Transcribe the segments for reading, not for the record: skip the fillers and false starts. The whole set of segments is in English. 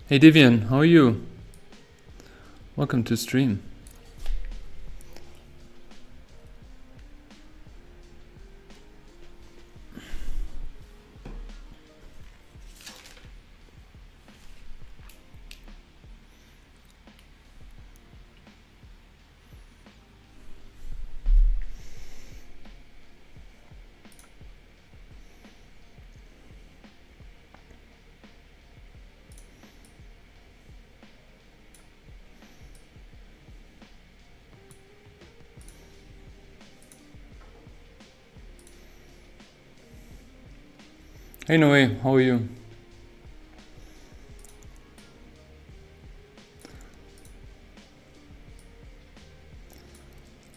Hey Divian, how are you? Welcome to stream. Hey Noe, how are you?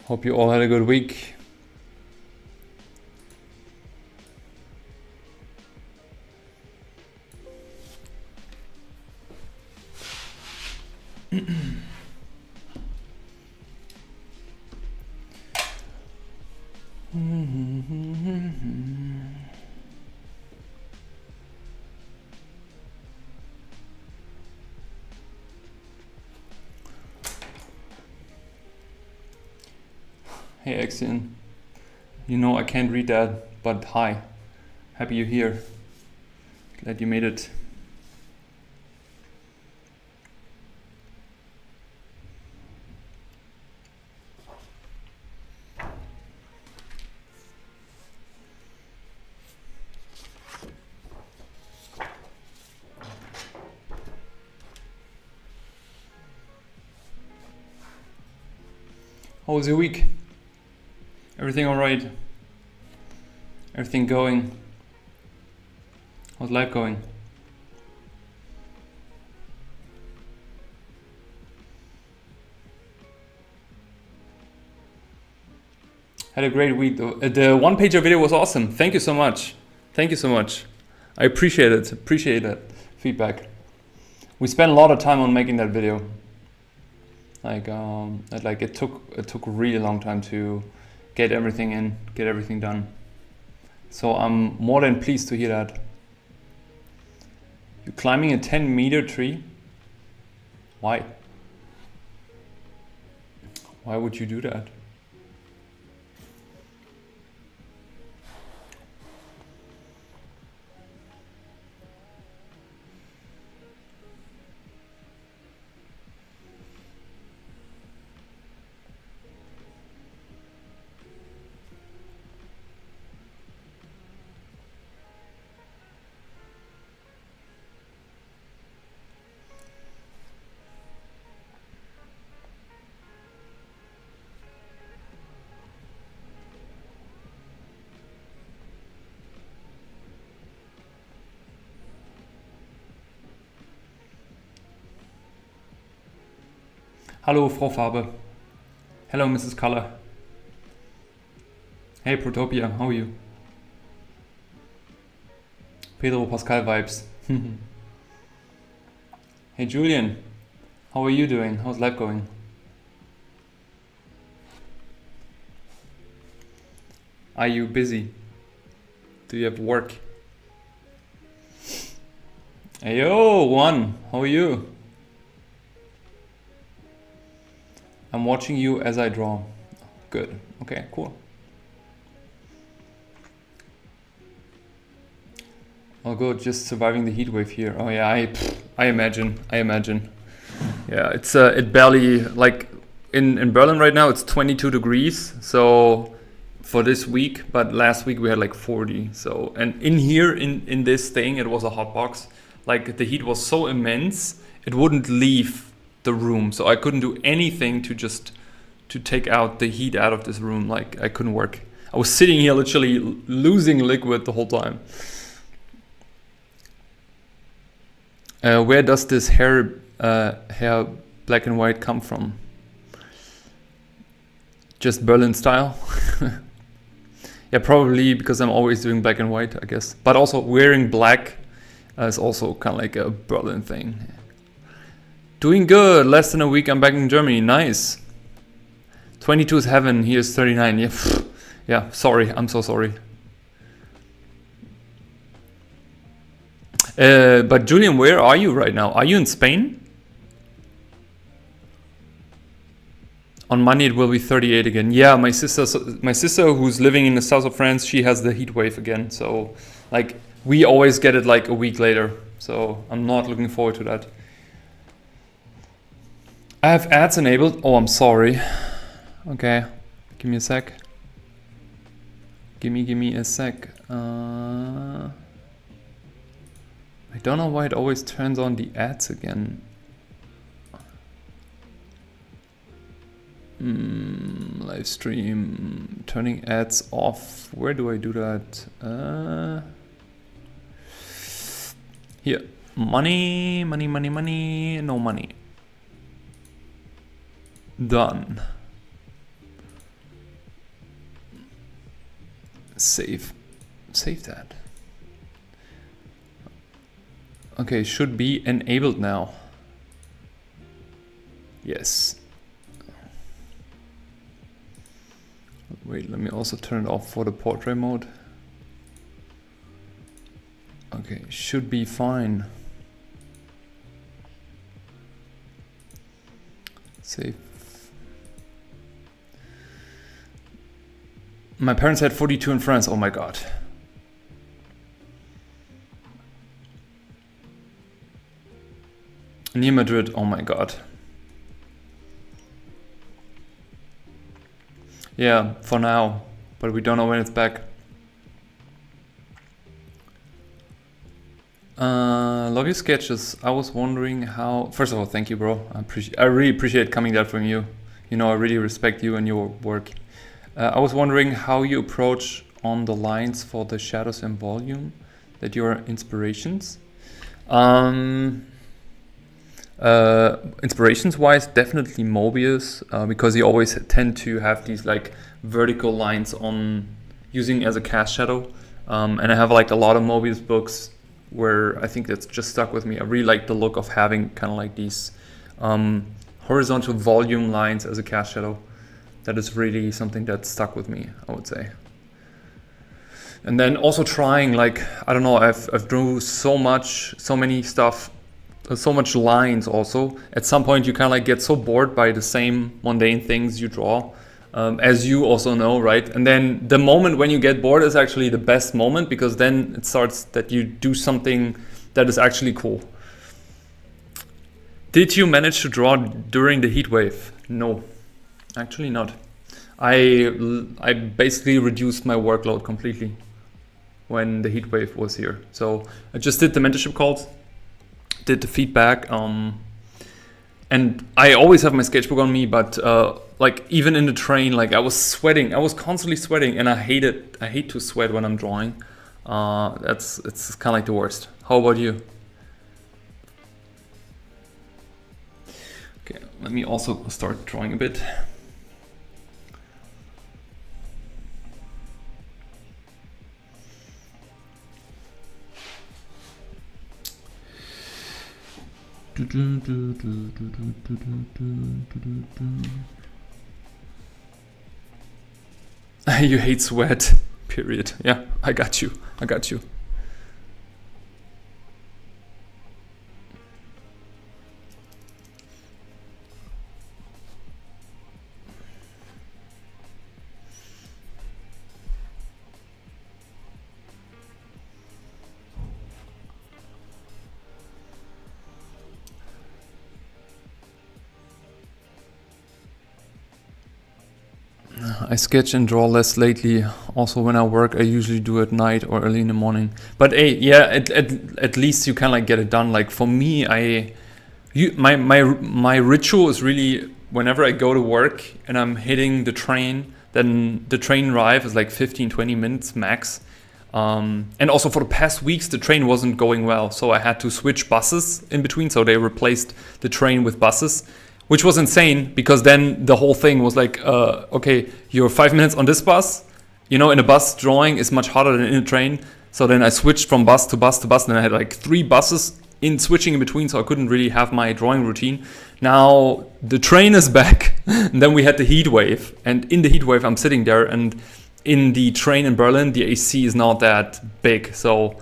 Hope you all had a good week. Hey Axion, you know I can't read that, but hi. Happy you're here. Glad you made it. How was your week? Everything alright? Everything going? How's life going? Had a great week though. The one pager video was awesome. Thank you so much. Thank you so much. I appreciate it. Appreciate that feedback. We spent a lot of time on making that video. Like it took a really long time to get everything in, get everything done. So I'm more than pleased to hear that. You're climbing a 10-meter tree? Why? Why would you do that? Hallo, Frau Farbe. Hello, Mrs. Color. Hey, Protopia, how are you? Pedro Pascal vibes. Hey, Julian. How are you doing? How's life going? Are you busy? Do you have work? Hey, yo, Juan. How are you? I'm watching you as I draw. Good. Okay, cool. Oh, good. Just surviving the heat wave here. Oh yeah, I imagine. Yeah, it's it barely, like in Berlin right now it's 22 degrees. So for this week, but last week we had like 40. So, and in here in this thing it was a hot box. Like the heat was so immense it wouldn't leave the room, so I couldn't do anything to take out the heat out of this room. Like I couldn't work. I was sitting here literally losing liquid the whole time. Where does this hair black and white come from? Just Berlin style? Yeah, probably because I'm always doing black and white, I guess. But also wearing black is also kind of like a Berlin thing. Doing good. Less than a week, I'm back in Germany. Nice. 22 is heaven. Here's 39. Yeah, yeah. Sorry. I'm so sorry. But Julian, where are you right now? Are you in Spain? On Monday it will be 38 again. Yeah, my sister who's living in the south of France, she has the heat wave again. So like we always get it like a week later. So I'm not looking forward to that. I have ads enabled. Oh, I'm sorry. Okay, give me a sec. Give me a sec. I don't know why it always turns on the ads again. Live stream, turning ads off. Where do I do that? Here, money, no money. Done. Save that. Okay, should be enabled now. Yes. Wait, let me also turn it off for the portrait mode. Okay, should be fine. Save. My parents had 42 in France. Oh my god. Near Madrid. Oh my god. Yeah, for now, but we don't know when it's back. Love your sketches. I was wondering how. First of all, thank you, bro. I really appreciate coming that from you. You know, I really respect you and your work. I was wondering how you approach on the lines for the shadows and volume, that your inspirations. Inspirations wise, definitely Mobius, because you always tend to have these like vertical lines on using as a cast shadow. And I have like a lot of Mobius books where I think that's just stuck with me. I really like the look of having kind of like these horizontal volume lines as a cast shadow. That is really something that stuck with me, I would say. And then also trying, like, I don't know, I've drew so many stuff, so much lines also. At some point you kind of like get so bored by the same mundane things you draw, as you also know, right? And then the moment when you get bored is actually the best moment, because then it starts that you do something that is actually cool. Did you manage to draw during the heat wave? No. Actually not. I basically reduced my workload completely when the heat wave was here. So I just did the mentorship calls, did the feedback, and I always have my sketchbook on me, but like even in the train, like I was sweating. I was constantly sweating, and I hate to sweat when I'm drawing. It's kind of like the worst. How about you? Okay, let me also start drawing a bit. You hate sweat, period. Yeah, I got you. I sketch and draw less lately. Also, when I work, I usually do at night or early in the morning. But hey, yeah, at least you can like get it done. Like for me, my ritual is really whenever I go to work and I'm hitting the train, then the train arrive is like 15-20 minutes max. And also for the past weeks, the train wasn't going well, so I had to switch buses in between. So they replaced the train with buses, which was insane, because then the whole thing was like, okay, you're 5 minutes on this bus. You know, in a bus, drawing is much harder than in a train. So then I switched from bus to bus to bus, and I had like 3 buses in switching in between, so I couldn't really have my drawing routine. Now the train is back, and then we had the heat wave. And in the heat wave, I'm sitting there, and in the train in Berlin, the AC is not that big. So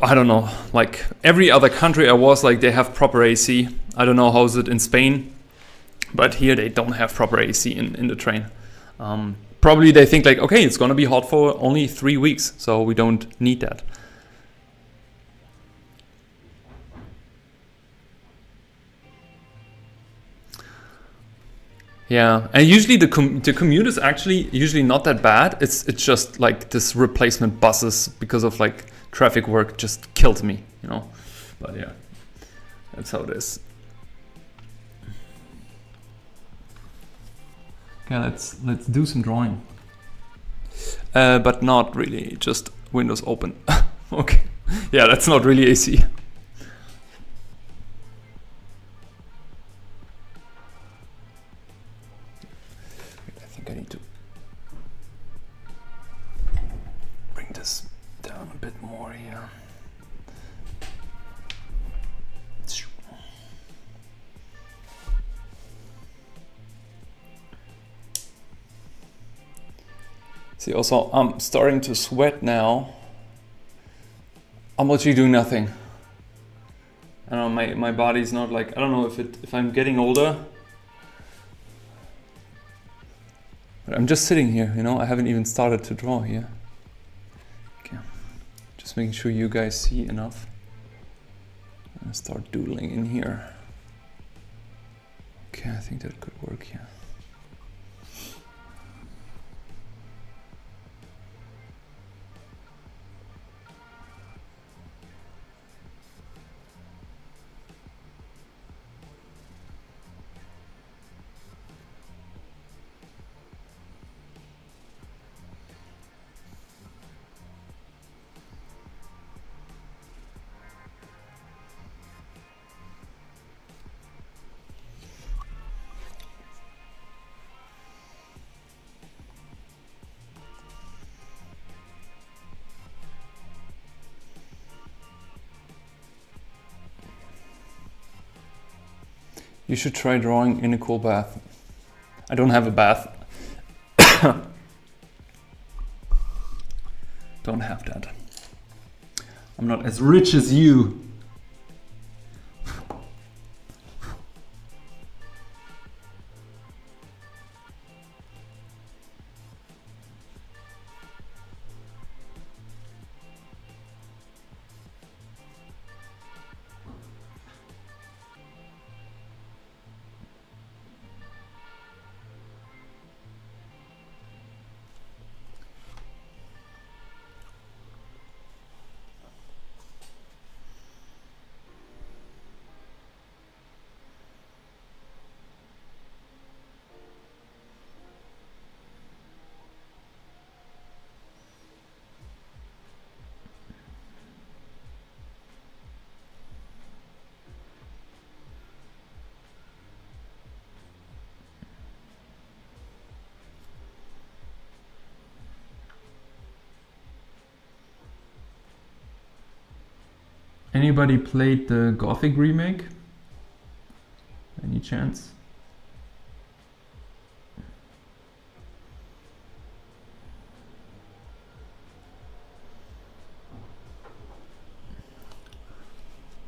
I don't know. Like every other country I was, like they have proper AC. I don't know how's it in Spain, but here they don't have proper AC in the train. Probably they think like, okay, it's gonna be hot for only 3 weeks, so we don't need that. Yeah, and usually the commute is actually usually not that bad. It's just like this replacement buses because of like traffic work just killed me, you know. But yeah, that's how it is. Okay, let's do some drawing. But not really, just windows open. Okay, yeah, that's not really AC. I need to bring this down a bit more here. See, also I'm starting to sweat now. I'm actually doing nothing. I don't know, my body's not like, I don't know if I'm getting older. I'm just sitting here, you know, I haven't even started to draw here. Okay, just making sure you guys see enough. I'm gonna start doodling in here. Okay, I think that could work here. You should try drawing in a cool bath. I don't have a bath. Don't have that. I'm not as rich as you. Anybody played the Gothic remake? Any chance?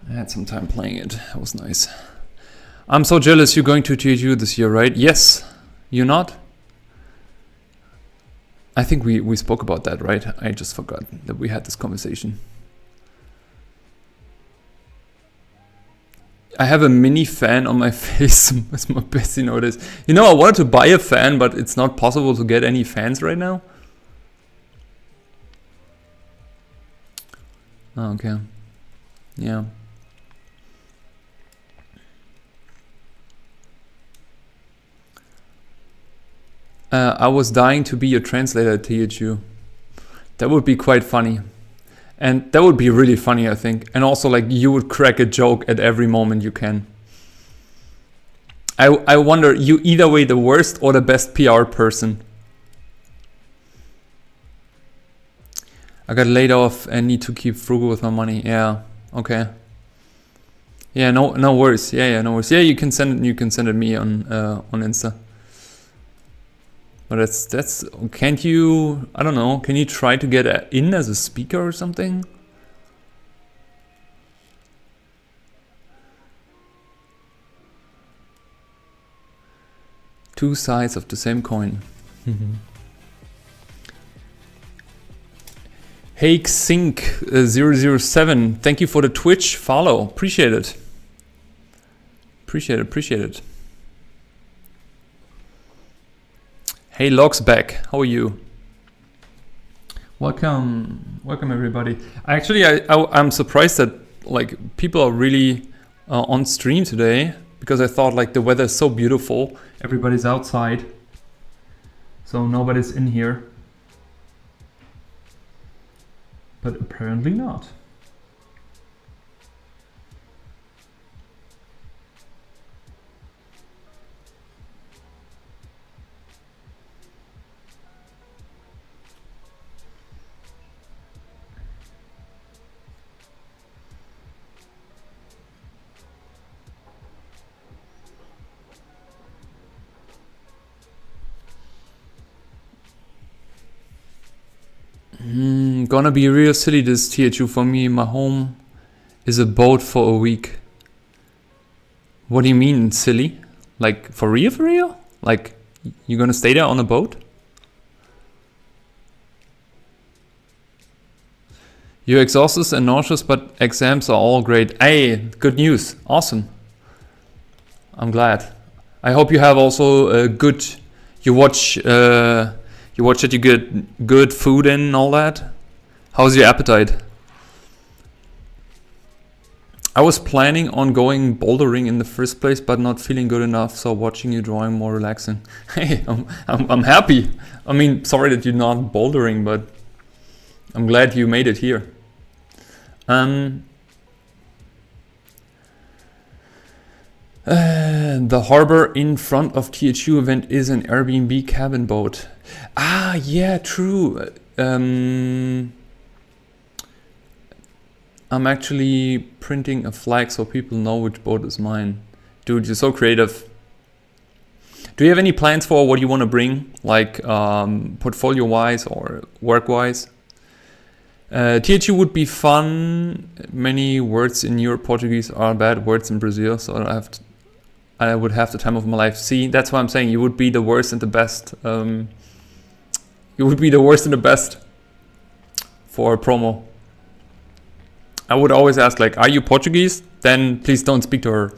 I had some time playing it. That was nice. I'm so jealous you're going to THU this year, right? Yes. You're not? I think we spoke about that, right? I just forgot that we had this conversation. I have a mini fan on my face, as my bestie noticed. You know, I wanted to buy a fan, but it's not possible to get any fans right now. Oh, okay. Yeah. I was dying to be your translator at THU. That would be quite funny. And that would be really funny, I think. And also, like, you would crack a joke at every moment you can. I wonder, you either way the worst or the best PR person. I got laid off and need to keep frugal with my money. Yeah, okay. Yeah, no worries. Yeah, no worries. Yeah, you can send it me on Insta. But that's can't you, I don't know, can you try to get in as a speaker or something? Two sides of the same coin. Hake Sync 007, thank you for the Twitch follow. Appreciate it. Appreciate it. Hey Logsback, how are you? Welcome everybody. Actually, I'm surprised that like people are really on stream today, because I thought like the weather is so beautiful, everybody's outside, so nobody's in here. But apparently not. Gonna be real silly this tier 2 for me. My home is a boat for a week. What do you mean silly? Like for real? Like you're gonna stay there on a boat? You're exhausted and nauseous, but exams are all great. Hey, good news. Awesome. I'm glad. I hope you have also a good, you watch that you get good food in and all that. How's your appetite? I was planning on going bouldering in the first place, but not feeling good enough, so watching you drawing more relaxing. Hey, I'm happy. I mean, sorry that you're not bouldering, but I'm glad you made it here. The harbor in front of THU event is an Airbnb cabin boat. Ah, yeah, true. I'm actually printing a flag so people know which boat is mine. Dude, you're so creative. Do you have any plans for what you want to bring, like portfolio-wise or work-wise? THU would be fun. Many words in your Portuguese are bad words in Brazil, so I would have the time of my life. See, that's why I'm saying you would be the worst and the best. You would be the worst and the best for a promo. I would always ask, like, are you Portuguese? Then please don't speak to her.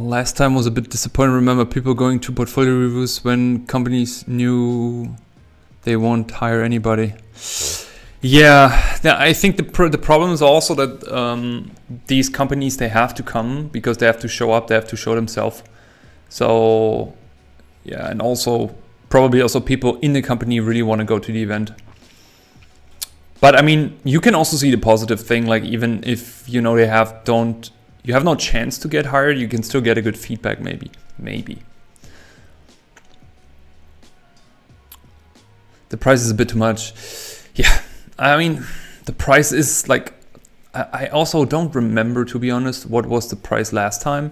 Last time was a bit disappointing. Remember people going to portfolio reviews when companies knew they won't hire anybody. Yeah, I think the problem is also that these companies, they have to come because they have to show up, they have to show themselves. So yeah, and also probably also people in the company really want to go to the event. But I mean, you can also see the positive thing, like even if you know you have no chance to get hired, you can still get a good feedback maybe. The price is a bit too much. Yeah, I mean, the price is like, I also don't remember, to be honest, what was the price last time.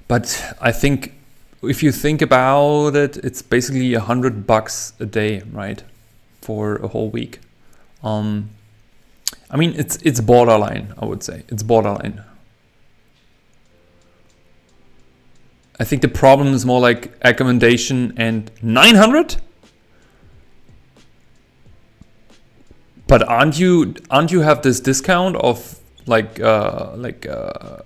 But I think if you think about it, it's basically $100 a day, right? For a whole week. I mean, it's borderline, I would say. It's borderline. I think the problem is more like accommodation and 900. But aren't you have this discount of the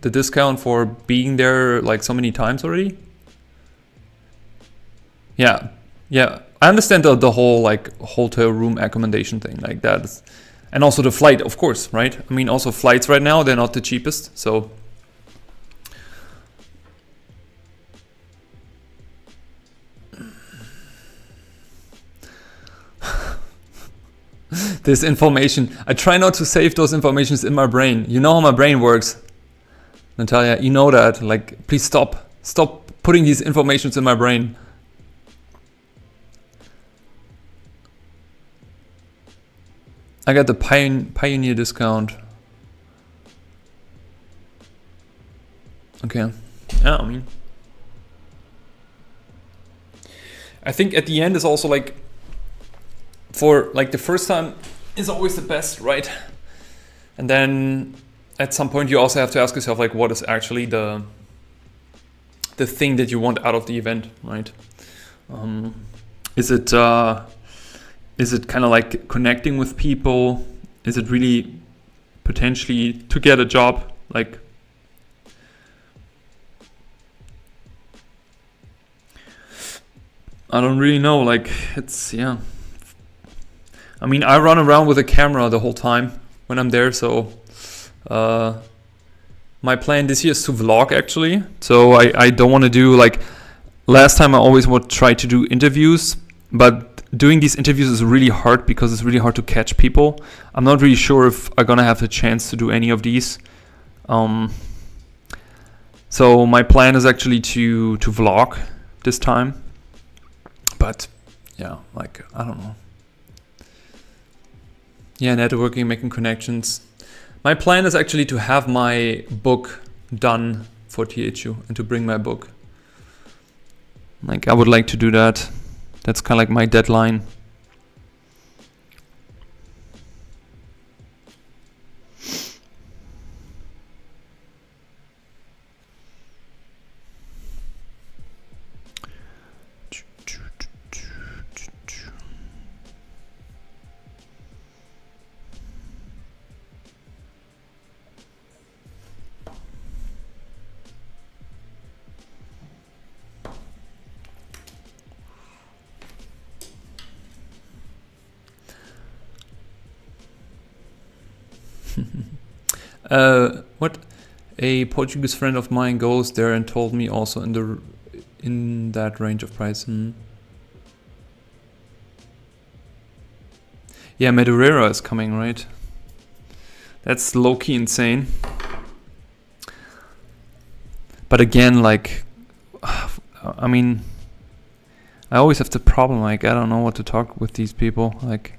discount for being there like so many times already? Yeah. I understand the whole like hotel room accommodation thing like that, and also the flight, of course, right? I mean, also flights right now, they're not the cheapest, so. This information, I try not to save those informations in my brain. You know how my brain works, Natalia. You know that. Like, please stop putting these informations in my brain. I got the Pioneer discount. Okay. Yeah, I mean, I think at the end is also like, for like the first time is always the best, right? And then at some point you also have to ask yourself like, what is actually the thing that you want out of the event, right? Is it kind of like connecting with people? Is it really potentially to get a job? Like, I don't really know. Like, it's, yeah. I mean, I run around with a camera the whole time when I'm there, so my plan this year is to vlog actually. So I don't want to do like, last time I always would try to do interviews, but doing these interviews is really hard because it's really hard to catch people. I'm not really sure if I'm gonna have the chance to do any of these. So my plan is actually to vlog this time. But yeah, like, I don't know. Yeah, networking, making connections. My plan is actually to have my book done for THU and to bring my book. Like, I would like to do that. That's kind of like my deadline. What? A Portuguese friend of mine goes there and told me also in that range of price. Yeah, Madureira is coming, right? That's low-key insane. But again, like, I mean, I always have the problem, like, I don't know what to talk with these people, like,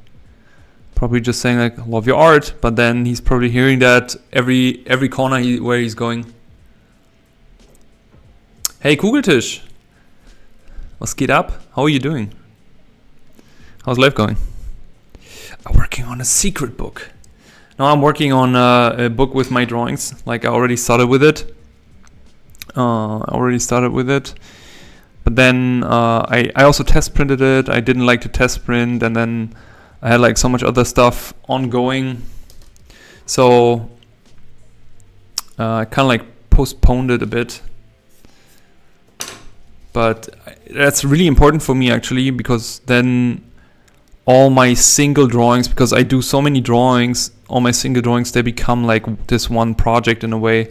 probably just saying like, love your art, but then he's probably hearing that every corner where he's going. Hey Kugeltisch, was geht ab? How are you doing? How's life going? I'm working on a secret book. No, I'm working on a book with my drawings. Like, I already started with it. But then I also test printed it. I didn't like to test print, and then I had like so much other stuff ongoing, so I kind of like postponed it a bit. But that's really important for me actually, because then all my single drawings, because I do so many drawings, all my single drawings, they become like this one project in a way,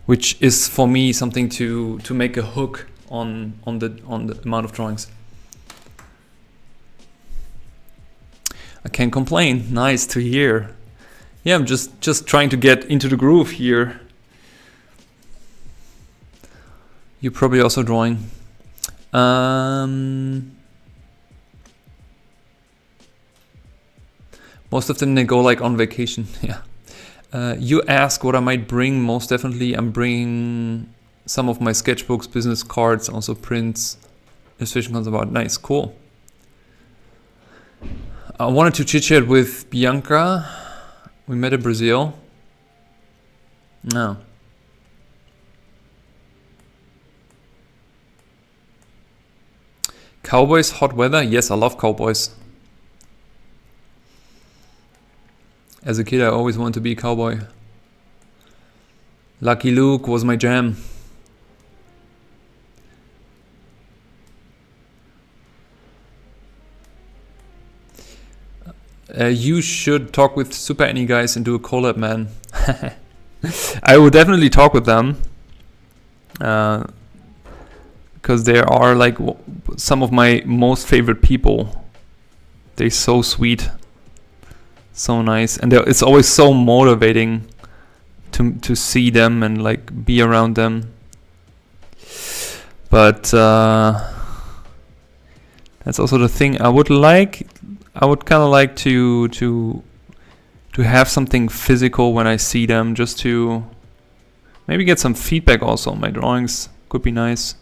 which is for me something to make a hook on the amount of drawings. I can't complain. Nice to hear. Yeah, I'm just trying to get into the groove here. You're probably also drawing. Most of them, they go like on vacation. Yeah. You ask what I might bring. Most definitely, I'm bringing some of my sketchbooks, business cards, also prints, illustration comes about. Nice, cool. I wanted to chit chat with Bianca. We met in Brazil. No. Cowboys, hot weather? Yes, I love cowboys. As a kid, I always wanted to be a cowboy. Lucky Luke was my jam. You should talk with Super Any guys and do a collab, man. I would definitely talk with them. Because they are like some of my most favorite people. They're so sweet. So nice. And it's always so motivating to see them and like be around them. But that's also the thing. I would kind of like to have something physical when I see them, just to maybe get some feedback also on my drawings. Could be nice.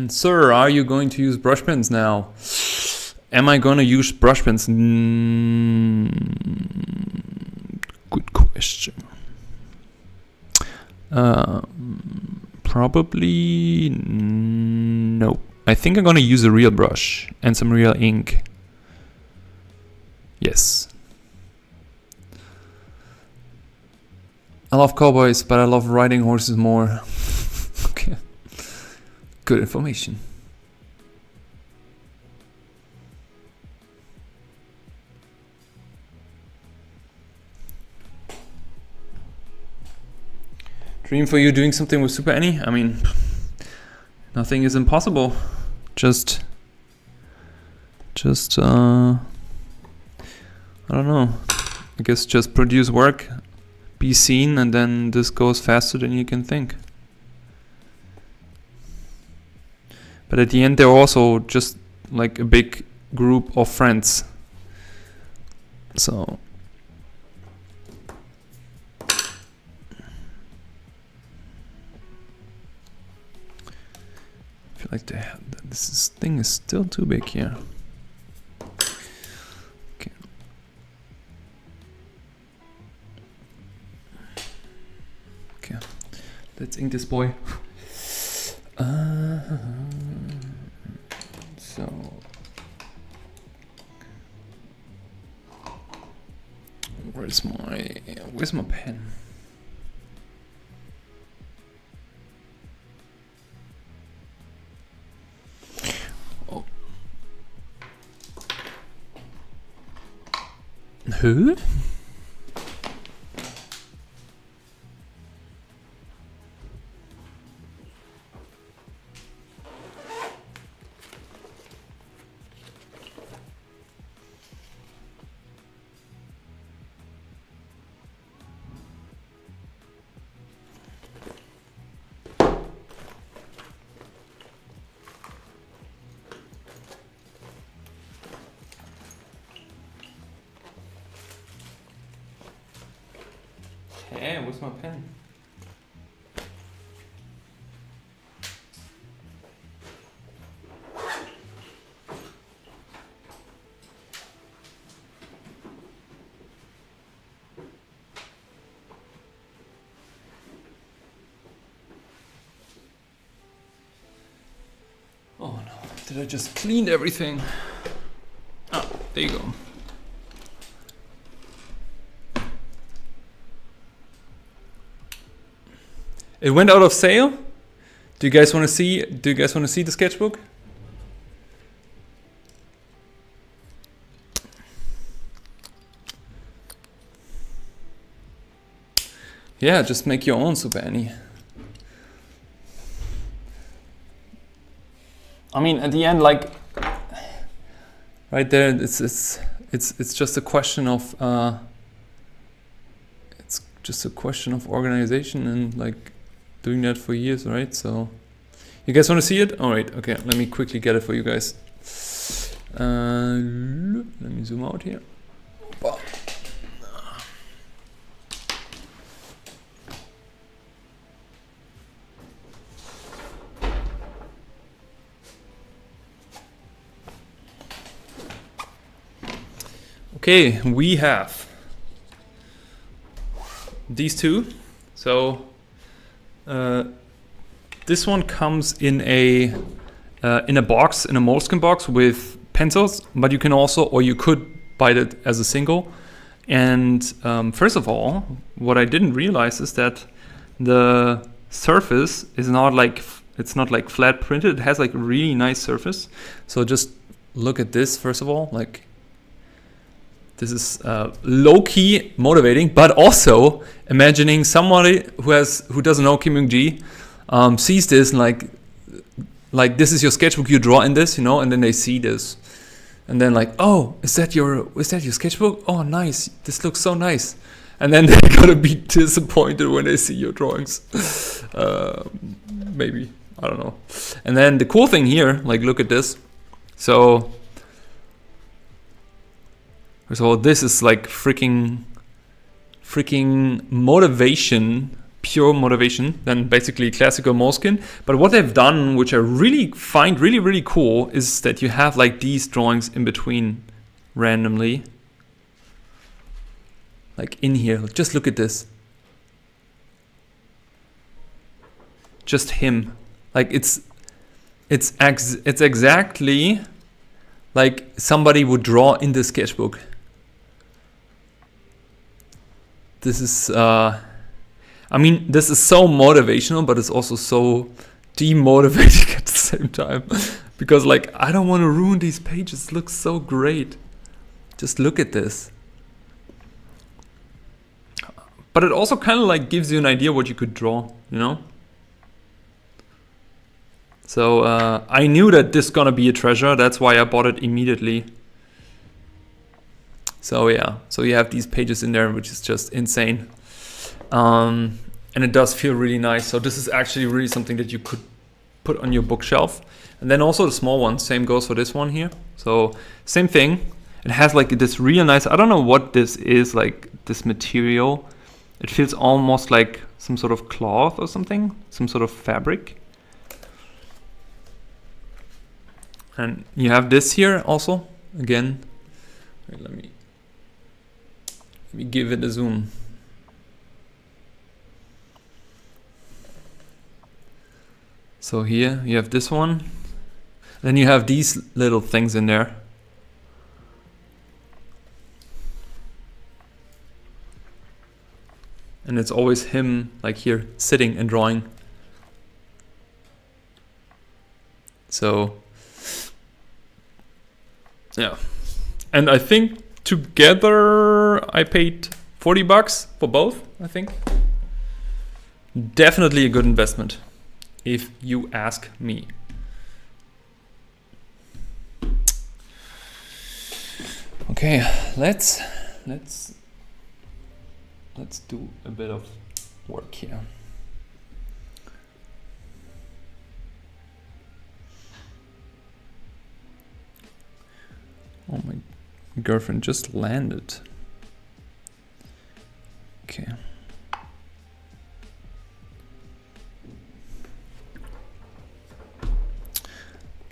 Sir, are you going to use brush pens now? Am I going to use brush pens? Good question. Probably no. I think I'm going to use a real brush and some real ink. Yes. I love cowboys, but I love riding horses more. Okay. Good information. Dream for you doing something with Super Any? I mean, nothing is impossible. Just I don't know. I guess just produce work, be seen, and then this goes faster than you can think. But at the end, they're also just like a big group of friends. So I feel like this thing is still too big here. Okay. Okay. Let's ink this boy. So where's my pen? Oh. Who? Hey, where's my pen? Did I just clean everything? Ah, there you go. It went out of sale. Do you guys want to see? Do you guys want to see the sketchbook? Yeah, just make your own, Super Annie. I mean, at the end, like right there, it's just a question of it's just a question of organization and like doing that for years, right? So, you guys want to see it? All right, okay. Let me quickly get it for you guys. Let me zoom out here. Okay, we have these two. So this one comes in a box, in a Moleskine box with pencils, but you can also, or you could buy it as a single. And first of all, what I didn't realize is that the surface is not like, it's not like flat printed. It has like a really nice surface. So just look at this first of all, like. This is low-key motivating, but also imagining somebody who doesn't know Kim Young-ji sees this and like this is your sketchbook, you draw in this, you know, and then they see this, and then like, oh, is that your sketchbook? Oh, nice, this looks so nice, and then they're gonna be disappointed when they see your drawings. Maybe, I don't know. And then the cool thing here, like, look at this. So. So this is like freaking motivation, pure motivation, then basically classical Moleskine. But what they've done, which I really find really cool, is that you have like these drawings in between randomly. Like in here, just look at this. Just him. Like it's exactly like somebody would draw in the sketchbook. This is, I mean, this is so motivational, but it's also so demotivating at the same time. Because, like, I don't want to ruin these pages. It looks so great. Just look at this. But it also kind of, like, gives you an idea what you could draw, you know? So, I knew that this is gonna be a treasure. That's why I bought it immediately. So yeah, so you have these pages in there, which is just insane. And it does feel really nice. So this is actually really something that you could put on your bookshelf. And then also the small one, same goes for this one here. So same thing. It has like this real nice, I don't know what this is, like this material. It feels almost like some sort of cloth or something, some sort of fabric. And you have this here also, again. Wait, let me give it a zoom. So here you have this one. Then you have these little things in there. And it's always him like here sitting and drawing. So yeah. And I think together I paid $40 for both, I think. Definitely a good investment, if you ask me. Okay, let's do a bit of work here. Oh, my girlfriend just landed. Okay.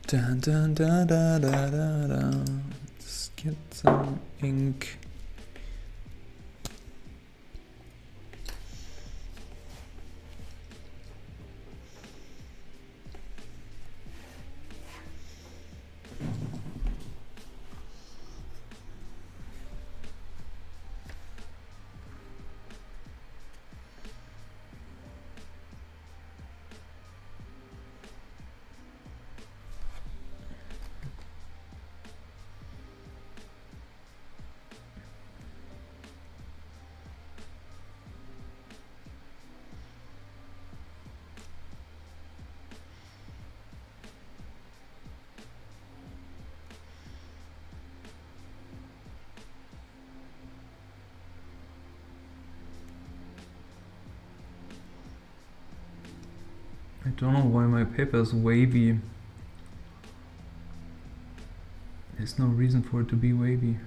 Dun, dun, dun, dun, dun, dun, dun. Let's get some ink. I don't know why my paper is wavy. There's no reason for it to be wavy.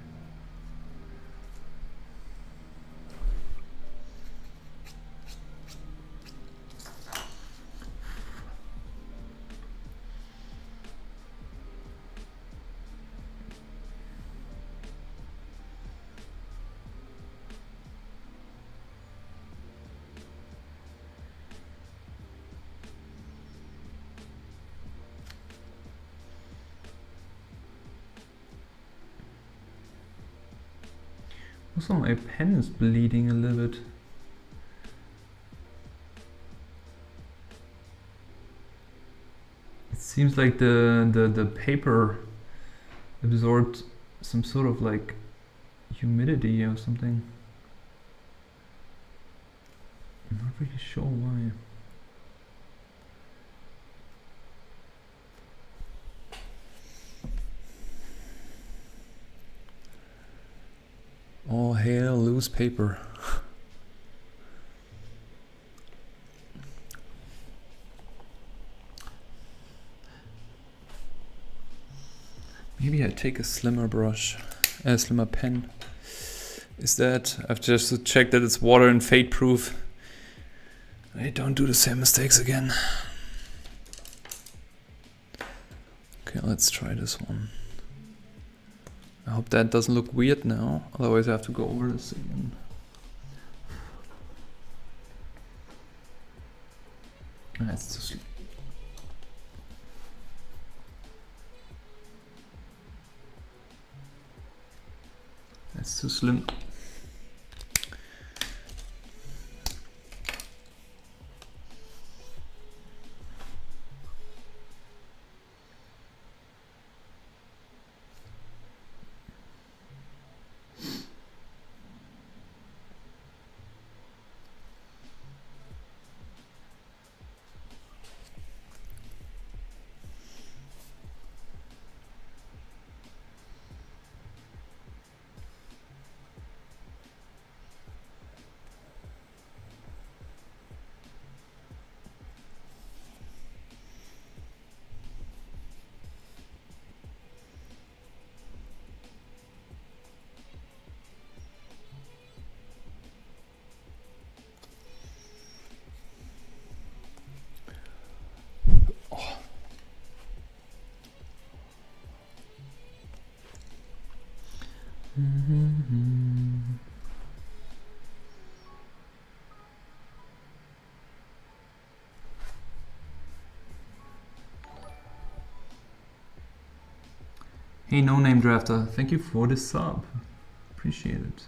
Also, my pen is bleeding a little bit. It seems like the paper absorbed some sort of like humidity or something. I'm not really sure why. All hail loose paper. Maybe I take a slimmer brush, a slimmer pen. Is that? I've just checked that it's water and fade proof. I don't do the same mistakes again. Okay, let's try this one. I hope that doesn't look weird now, otherwise I have to go over this again. That's too slim. That's too slim. Hey, no name drafter, thank you for the sub. Appreciate it.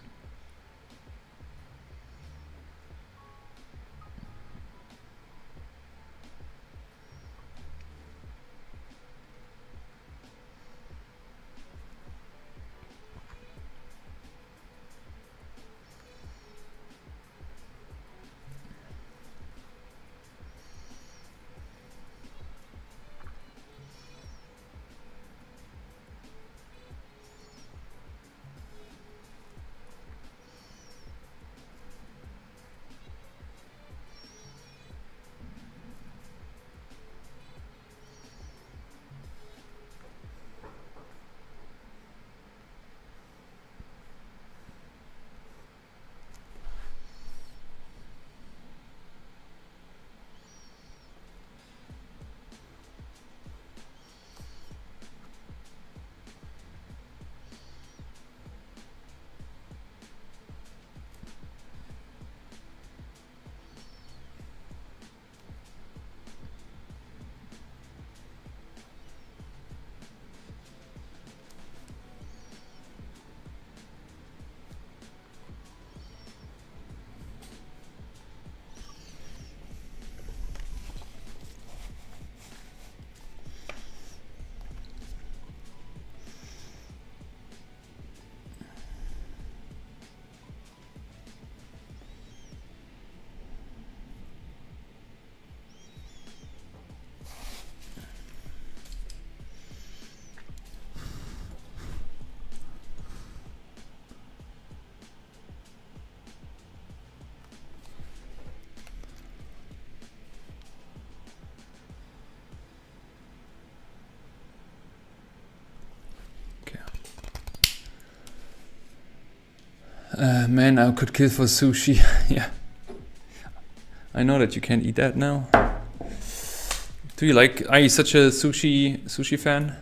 Man, I could kill for sushi. Yeah. I know that you can't eat that now. Do you like? Are you such a sushi fan?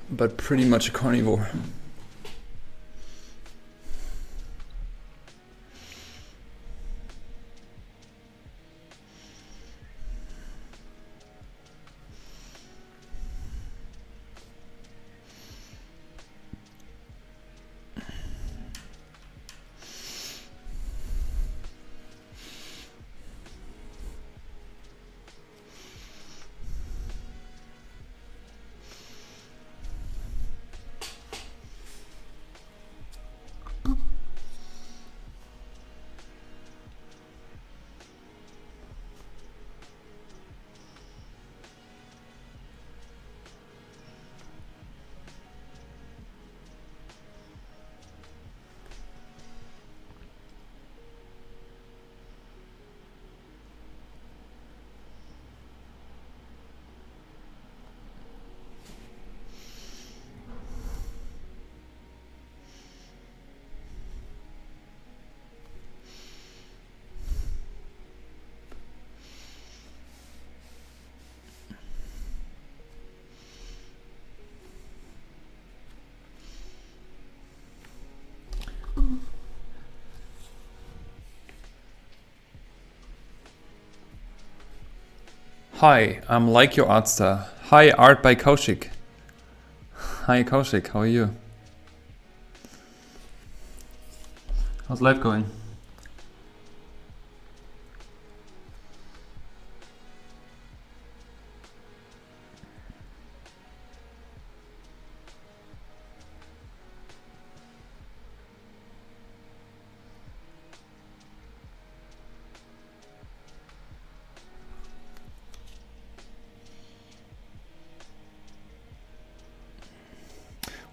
But pretty much a carnivore. Hi, I'm like your art star. Hi, art by Kaushik. Hi Kaushik, how are you? How's life going?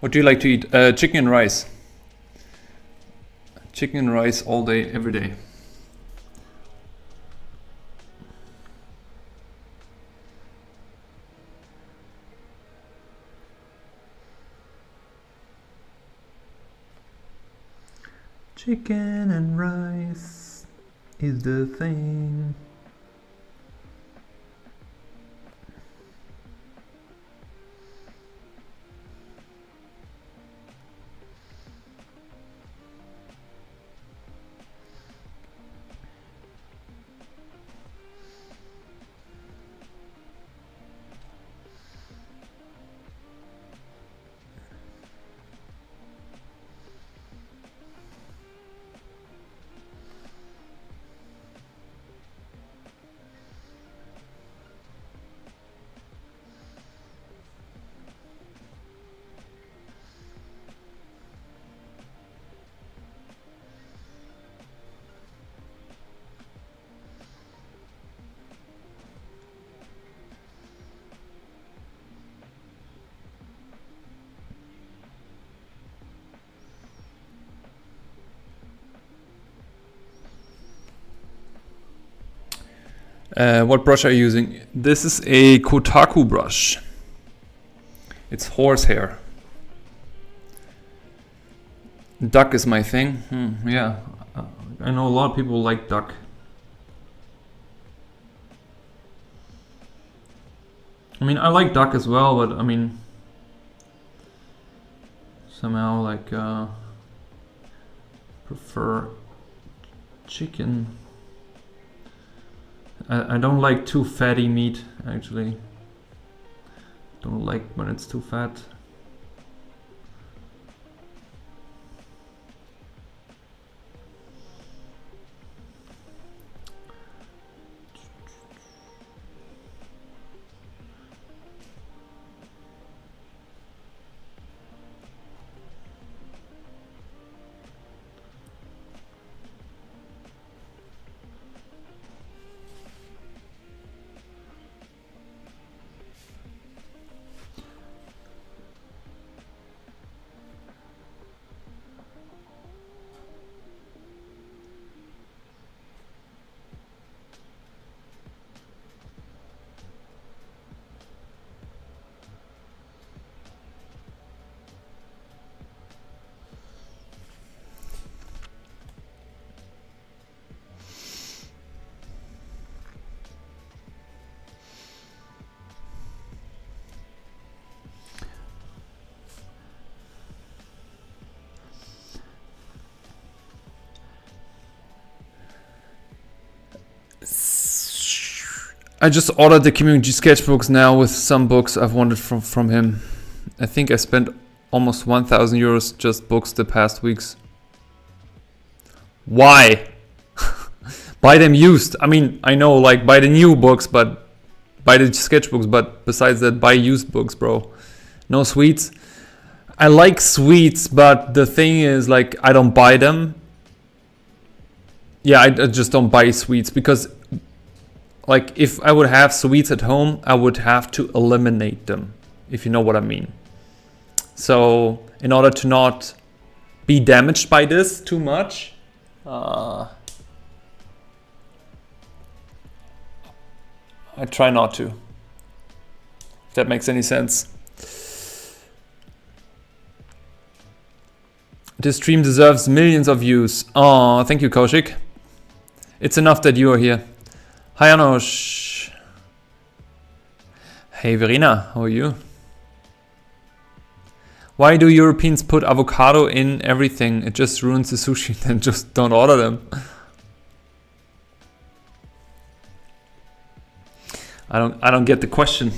What do you like to eat? Chicken and rice. Chicken and rice all day, every day. Chicken and rice is the thing. What brush are you using? This is a Kotaku brush. It's horsehair. Duck is my thing. Yeah, I know a lot of people like duck. I mean, I like duck as well, but I mean, somehow like prefer chicken. I don't like too fatty meat, actually. Don't like when it's too fat. I just ordered the community sketchbooks now with some books I've wanted from him. I think I spent almost 1,000 euros just books the past weeks. Why? Buy them used. I mean, I know, like, buy the new books, but buy the sketchbooks, but besides that, buy used books, bro. No sweets. I like sweets, but the thing is, like, I don't buy them. Yeah, I just don't buy sweets because, like, if I would have sweets at home, I would have to eliminate them, if you know what I mean. So, in order to not be damaged by this too much, I try not to. If that makes any sense. This stream deserves millions of views. Oh, thank you, Kaushik. It's enough that you are here. Hi, Anosh. Hey, Verena, how are you? Why do Europeans put avocado in everything? It just ruins the sushi. Then just don't order them. I don't get the question.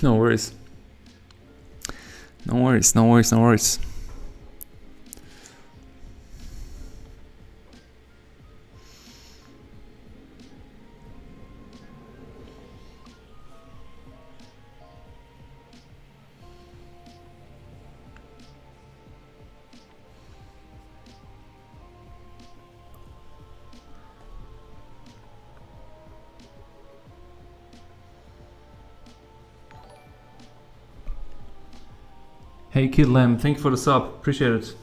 No worries. No worries, no worries, no worries. Hey Kid Lamb, thank you for the sub. Appreciate it.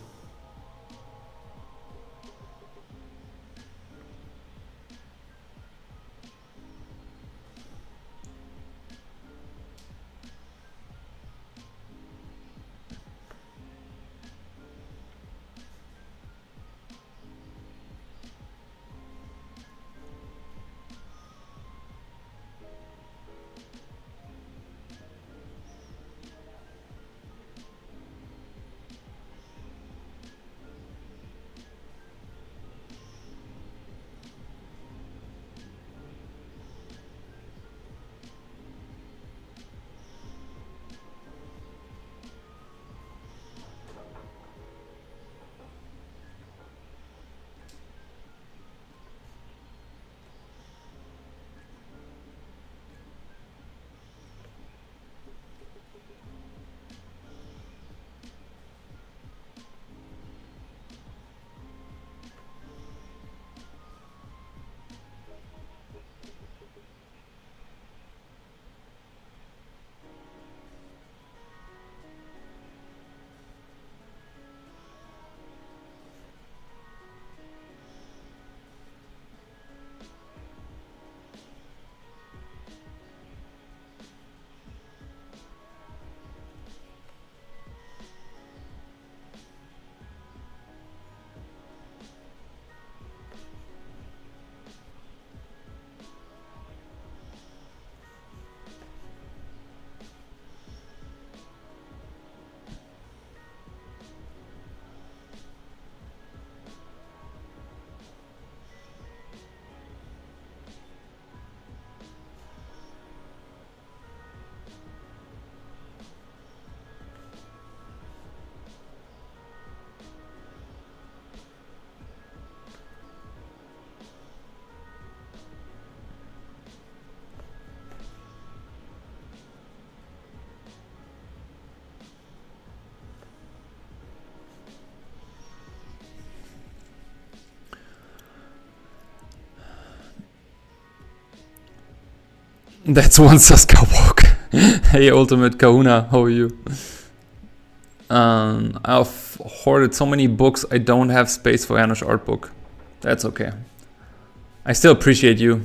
That's one Sasuke walk. Hey, Ultimate Kahuna, how are you? I've hoarded so many books, I don't have space for Janusz art book. That's okay. I still appreciate you.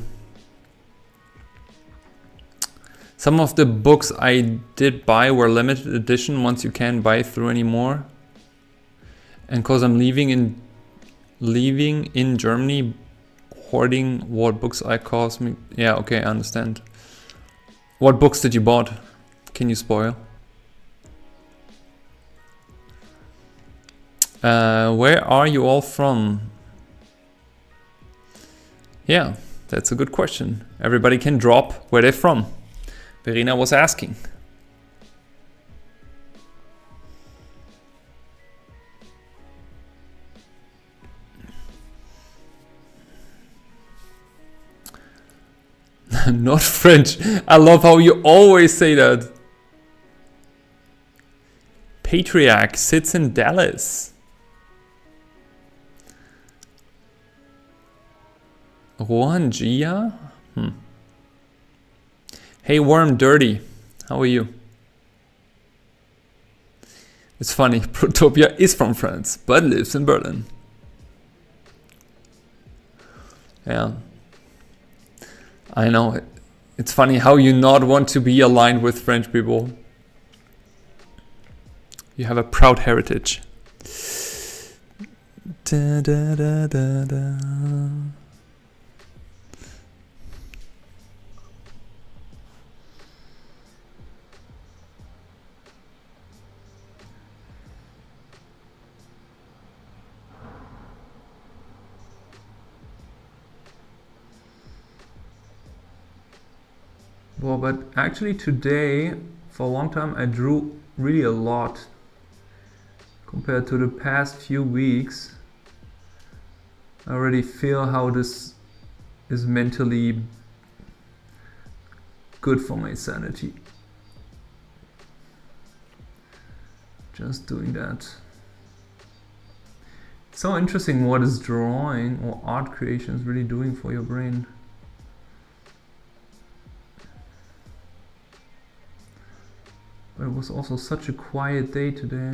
Some of the books I did buy were limited edition, ones you can't buy through anymore. And cause I'm leaving in Germany, hoarding what books I cost me. Yeah, okay, I understand. What books did you bought? Can you spoil? Where are you all from? Yeah, that's a good question. Everybody can drop where they're from. Verena was asking. Not French. I love how you always say that. Patriarch sits in Dallas. Rohan Gia? Hey Worm Dirty, how are you? It's funny, Protopia is from France, but lives in Berlin. Yeah. I know. It's funny how you not want to be aligned with French people. You have a proud heritage. Da, da, da, da, da. Well, but actually today, for a long time, I drew really a lot compared to the past few weeks. I already feel how this is mentally good for my sanity. Just doing that. It's so interesting what is drawing or art creation is really doing for your brain. But it was also such a quiet day today.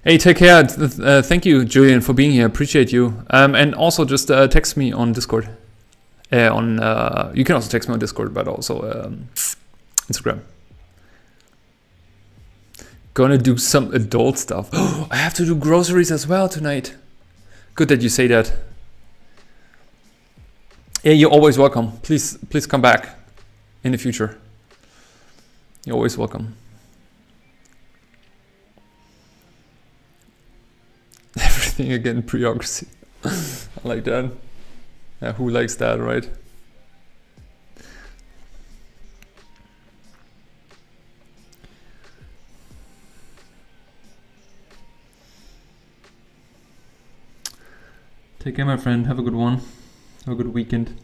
Hey, take care. Thank you, Julian, for being here. Appreciate you. And also just text me on Discord. You can also text me on Discord, but also Instagram. Gonna do some adult stuff. Oh, I have to do groceries as well tonight. Good that you say that. Yeah, you're always welcome. Please come back in the future. You're always welcome. Everything again, bureaucracy. I like that. Yeah, who likes that, right? Take care, my friend. Have a good one. Have a good weekend.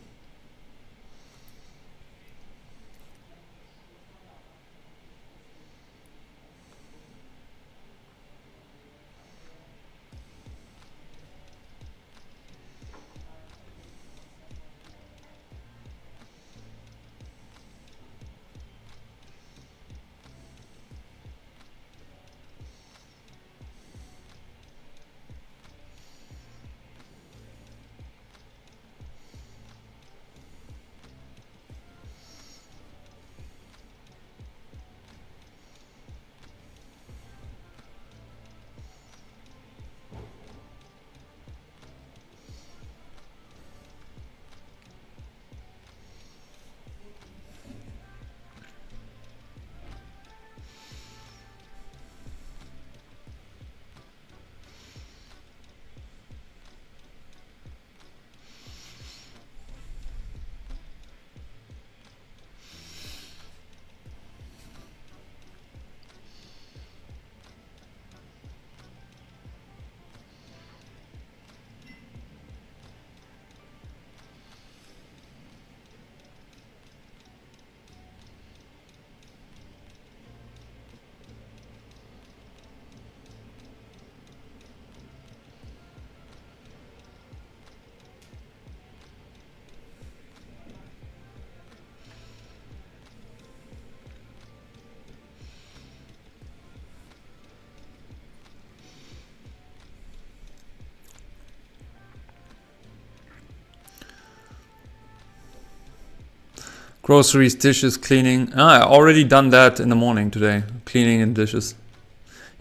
Groceries, dishes, cleaning. I already done that in the morning today. Cleaning and dishes.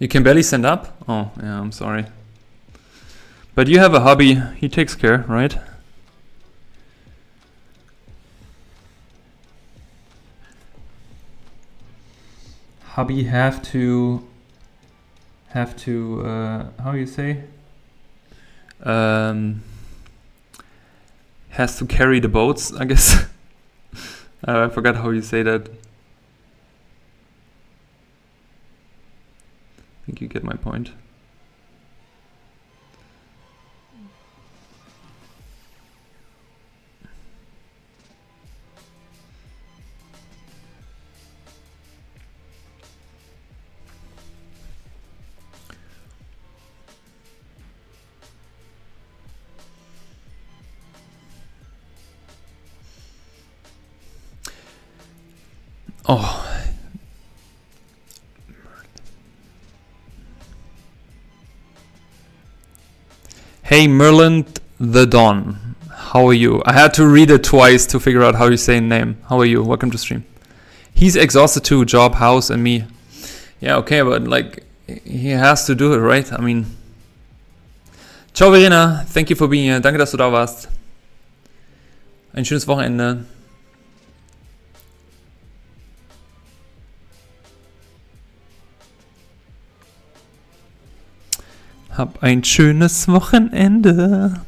You can barely stand up? Oh, yeah, I'm sorry. But you have a hubby. He takes care, right? Hubby have to, how you say? Has to carry the boats, I guess. I forgot how you say that. I think you get my point. Oh. Hey Merlin the Dawn, how are you? I had to read it twice to figure out how you say name. How are you? Welcome to stream. He's exhausted too, job, house and me. Yeah, okay, but like he has to do it, right? I mean. Ciao Verena, thank you for being here. Danke, dass du da warst. Ein schönes Wochenende. Hab ein schönes Wochenende.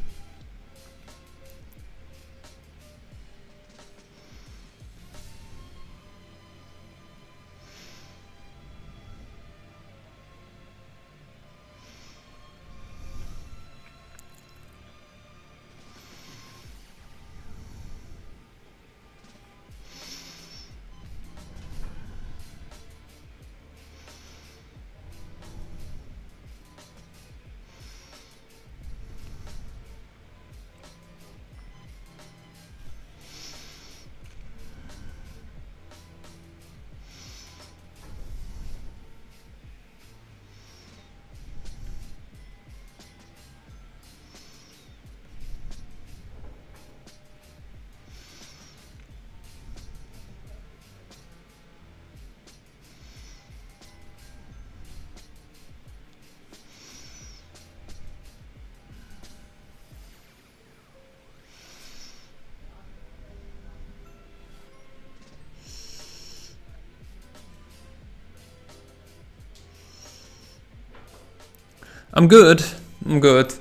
I'm good. I'm good.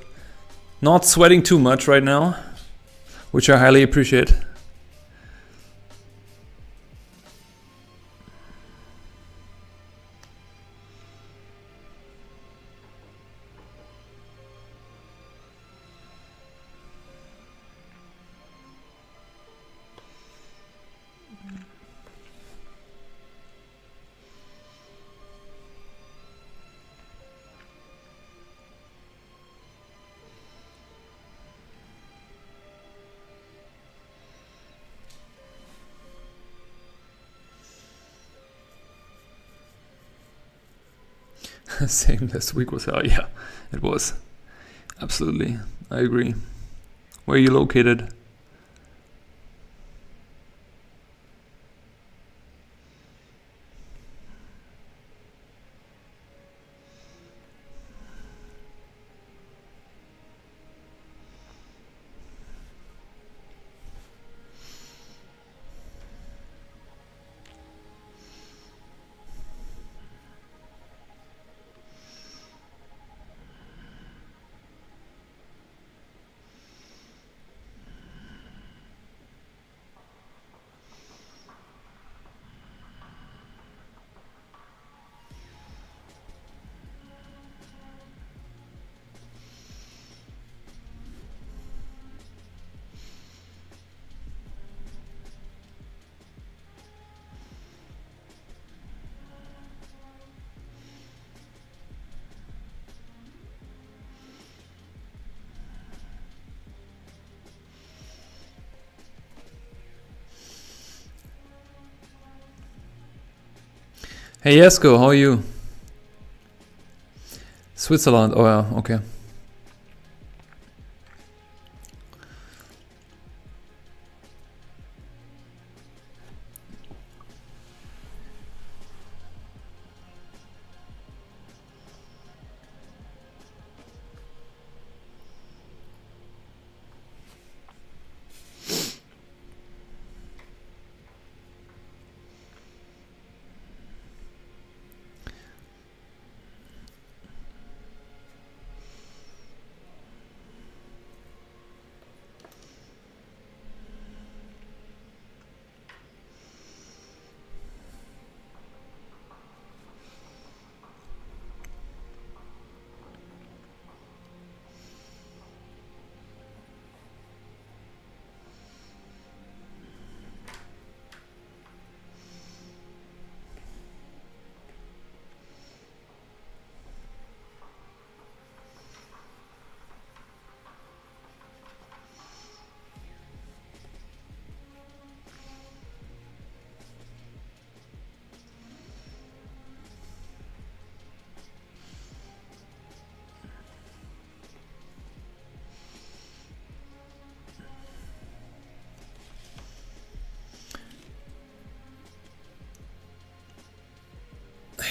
Not sweating too much right now, which I highly appreciate. Same, this week was hell. Yeah, it was. Absolutely. I agree. Where are you located? Hey Jesko, how are you? Switzerland, oh yeah, okay.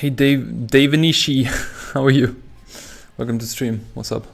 Hey Dave Anishi, how are you? Welcome to stream. What's up?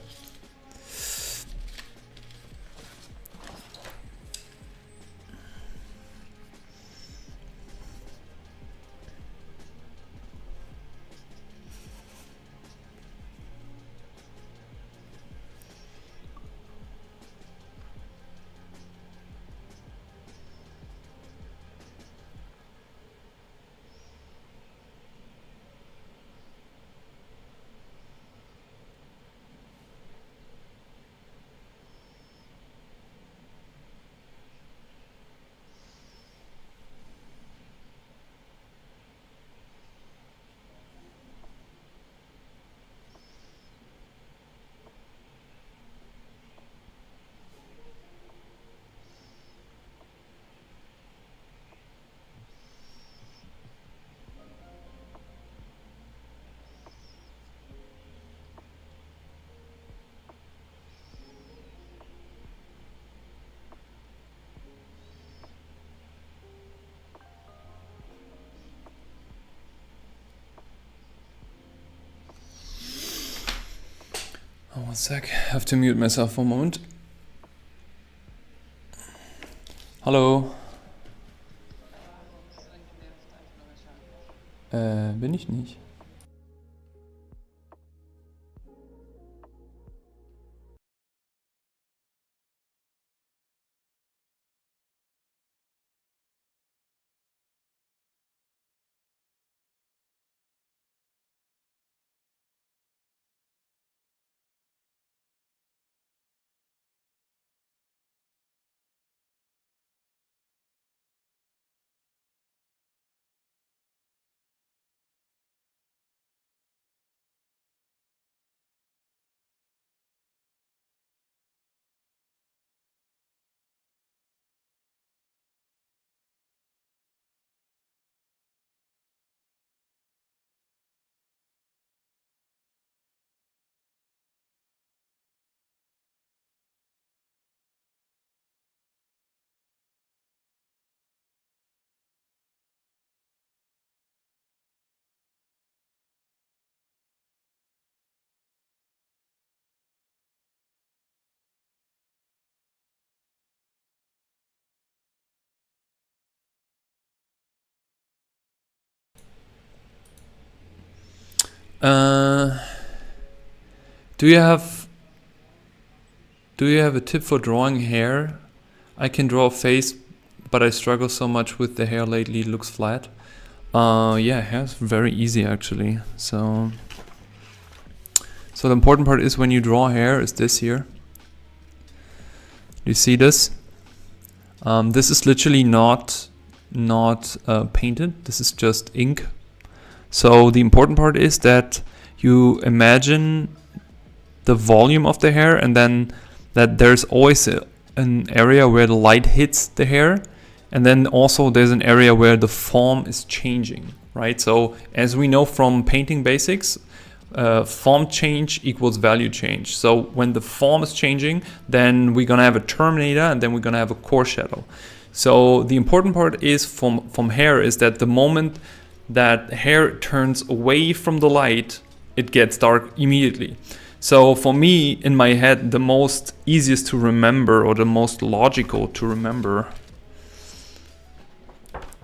Oh, one sec, I have to mute myself for a moment. Hallo. Bin ich nicht. Do you have a tip for drawing hair? I can draw a face, but I struggle so much with the hair lately. It looks flat. Yeah, hair's very easy actually. So the important part is when you draw hair is this here. You see this? This is literally not painted. This is just ink. So the important part is that you imagine the volume of the hair, and then that there's always an area where the light hits the hair, and then also there's an area where the form is changing, right? So as we know from painting basics, form change equals value change. So when the form is changing, then we're gonna have a terminator, and then we're gonna have a core shadow. So the important part is from hair is that the moment that hair turns away from the light, it gets dark immediately. So for me, in my head, the most easiest to remember, or the most logical to remember,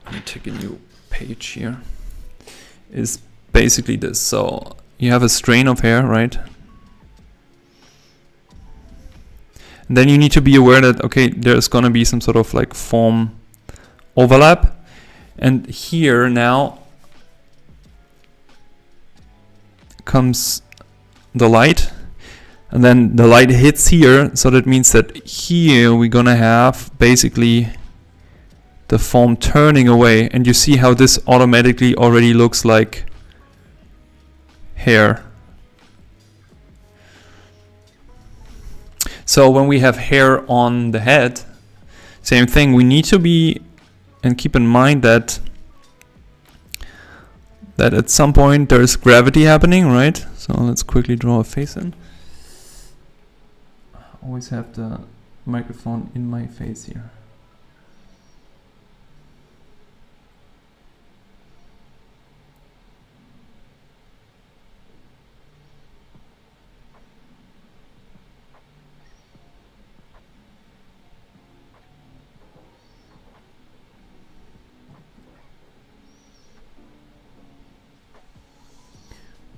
let me take a new page here, is basically this. So you have a strain of hair, right? And then you need to be aware that, okay, there's gonna be some sort of like form overlap. And here now comes the light, and then the light hits here, so that means that here we're gonna have basically the form turning away, and you see how this automatically already looks like hair. So when we have hair on the head, same thing, we need to be and keep in mind that at some point there's gravity happening, right? So let's quickly draw a face in. I always have the microphone in my face here.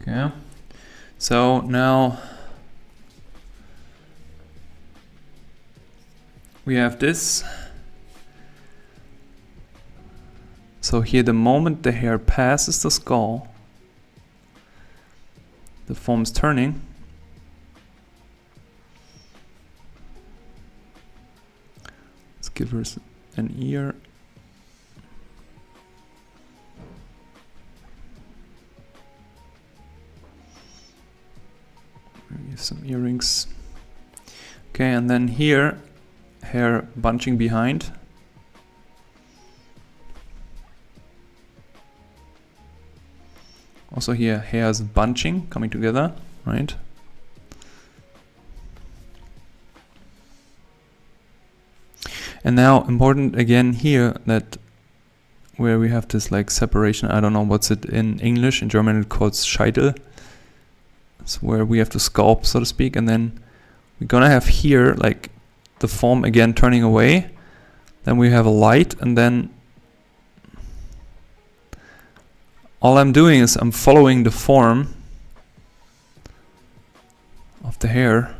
Okay, so now we have this. So here, the moment the hair passes the skull, the form's turning. Let's give her an ear. Some earrings. Okay, and then here, hair bunching behind. Also here, hairs bunching, coming together, right? And now, important again here, that where we have this like separation, I don't know what's it in English, in German it's called Scheitel. It's where we have to sculpt, so to speak, and then we're gonna have here like the form again turning away. Then we have a light, and then all I'm doing is I'm following the form of the hair.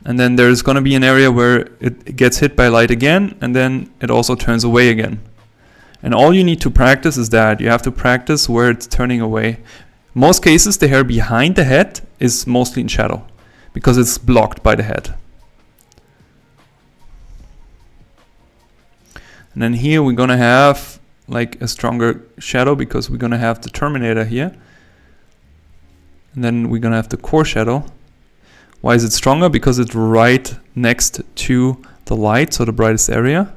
And then there's gonna be an area where it gets hit by light again, and then it also turns away again. And all you need to practice is that. You have to practice where it's turning away. Most cases, the hair behind the head is mostly in shadow because it's blocked by the head. And then here we're gonna have like a stronger shadow because we're gonna have the terminator here. And then we're gonna have the core shadow. Why is it stronger? Because it's right next to the light, so the brightest area.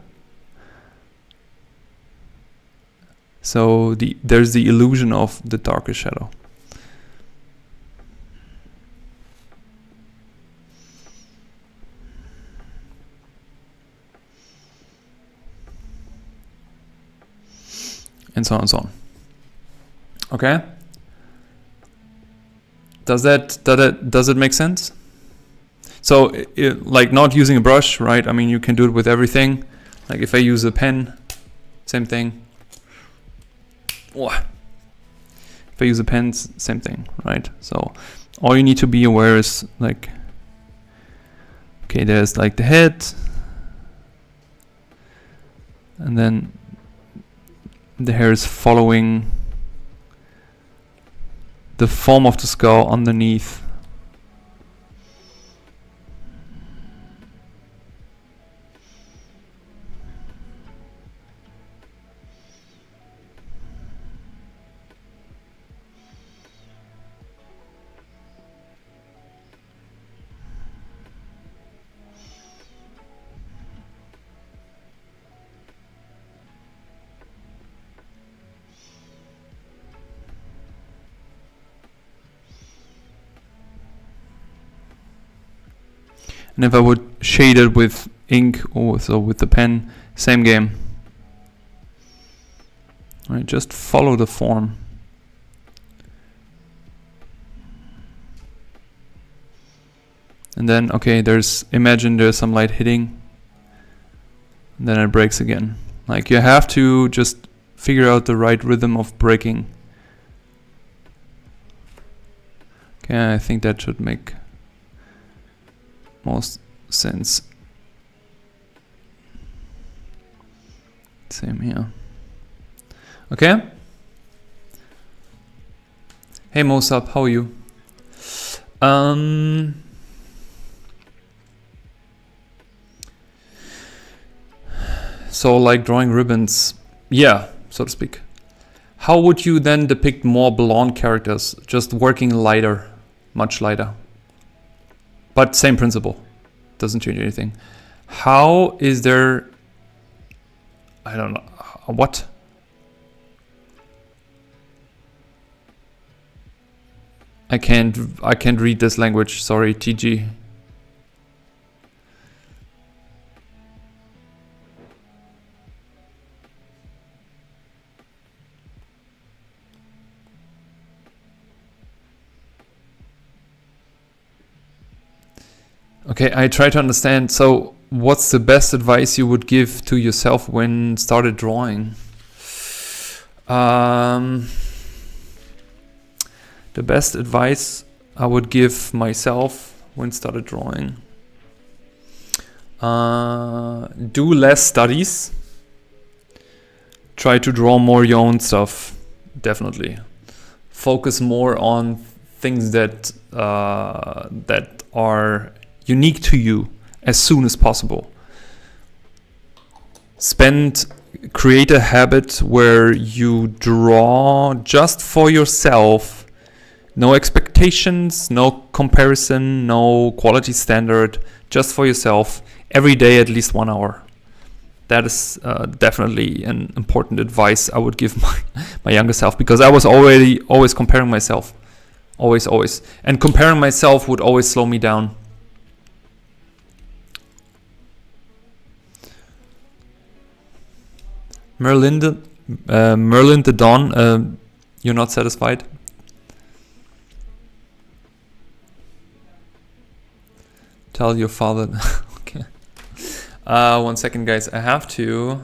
So there's the illusion of the darker shadow. And so on and so on. Okay? Does it make sense? So like not using a brush, right? I mean, you can do it with everything. Like if I use a pen, same thing. If If I use a pen, same thing, right? So all you need to be aware is like, okay, there's like the head, and then the hair is following the form of the skull underneath. And if I would shade it with ink or so with the pen, same game. All right, just follow the form. And then, okay, imagine there's some light hitting, and then it breaks again. Like, you have to just figure out the right rhythm of breaking. Okay, I think that should make most sense. Same here. Okay. Hey Mosab, how are you? So like drawing ribbons, yeah, so to speak. How would you then depict more blonde characters? Just working lighter, much lighter. But same principle, doesn't change anything. How is there, I don't know, what? I can't read this language, sorry, TG. Okay, I try to understand. So what's the best advice you would give to yourself when started drawing? The best advice I would give myself when started drawing. Do less studies. Try to draw more your own stuff, definitely. Focus more on things that that are unique to you as soon as possible. Create a habit where you draw just for yourself. No expectations, no comparison, no quality standard, just for yourself. Every day at least 1 hour. That is definitely an important advice I would give my younger self, because I was always comparing myself. Always. And comparing myself would always slow me down. Merlin the Dawn, you're not satisfied? Tell your father. Okay. 1 second, guys. I have to.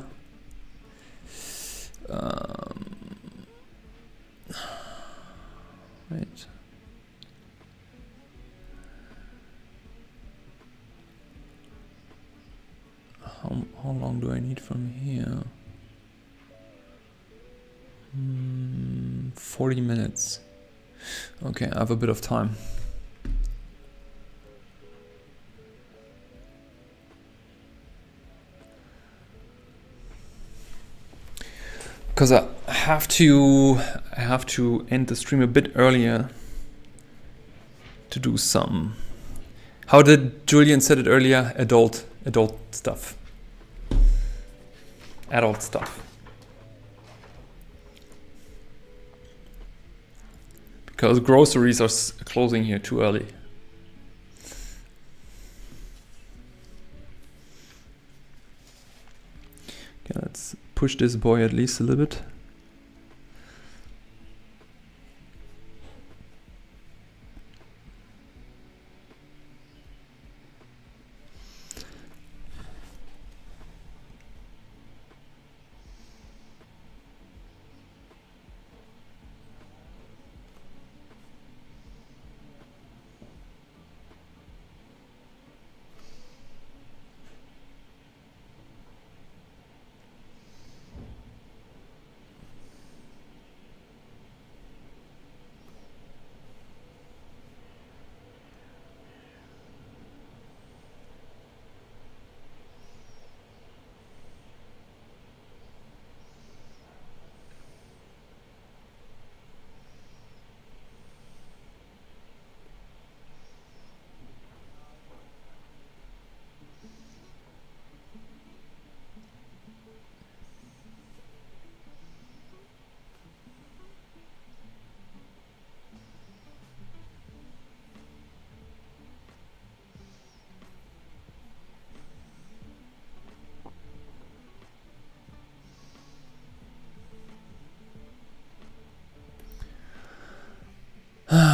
Wait. How long do I need from here? 40 minutes. Okay, I have a bit of time. Because I have to end the stream a bit earlier to do some. How did Julian said it earlier? Adult stuff. Adult stuff. Because groceries are closing here too early. Okay, let's push this boy at least a little bit.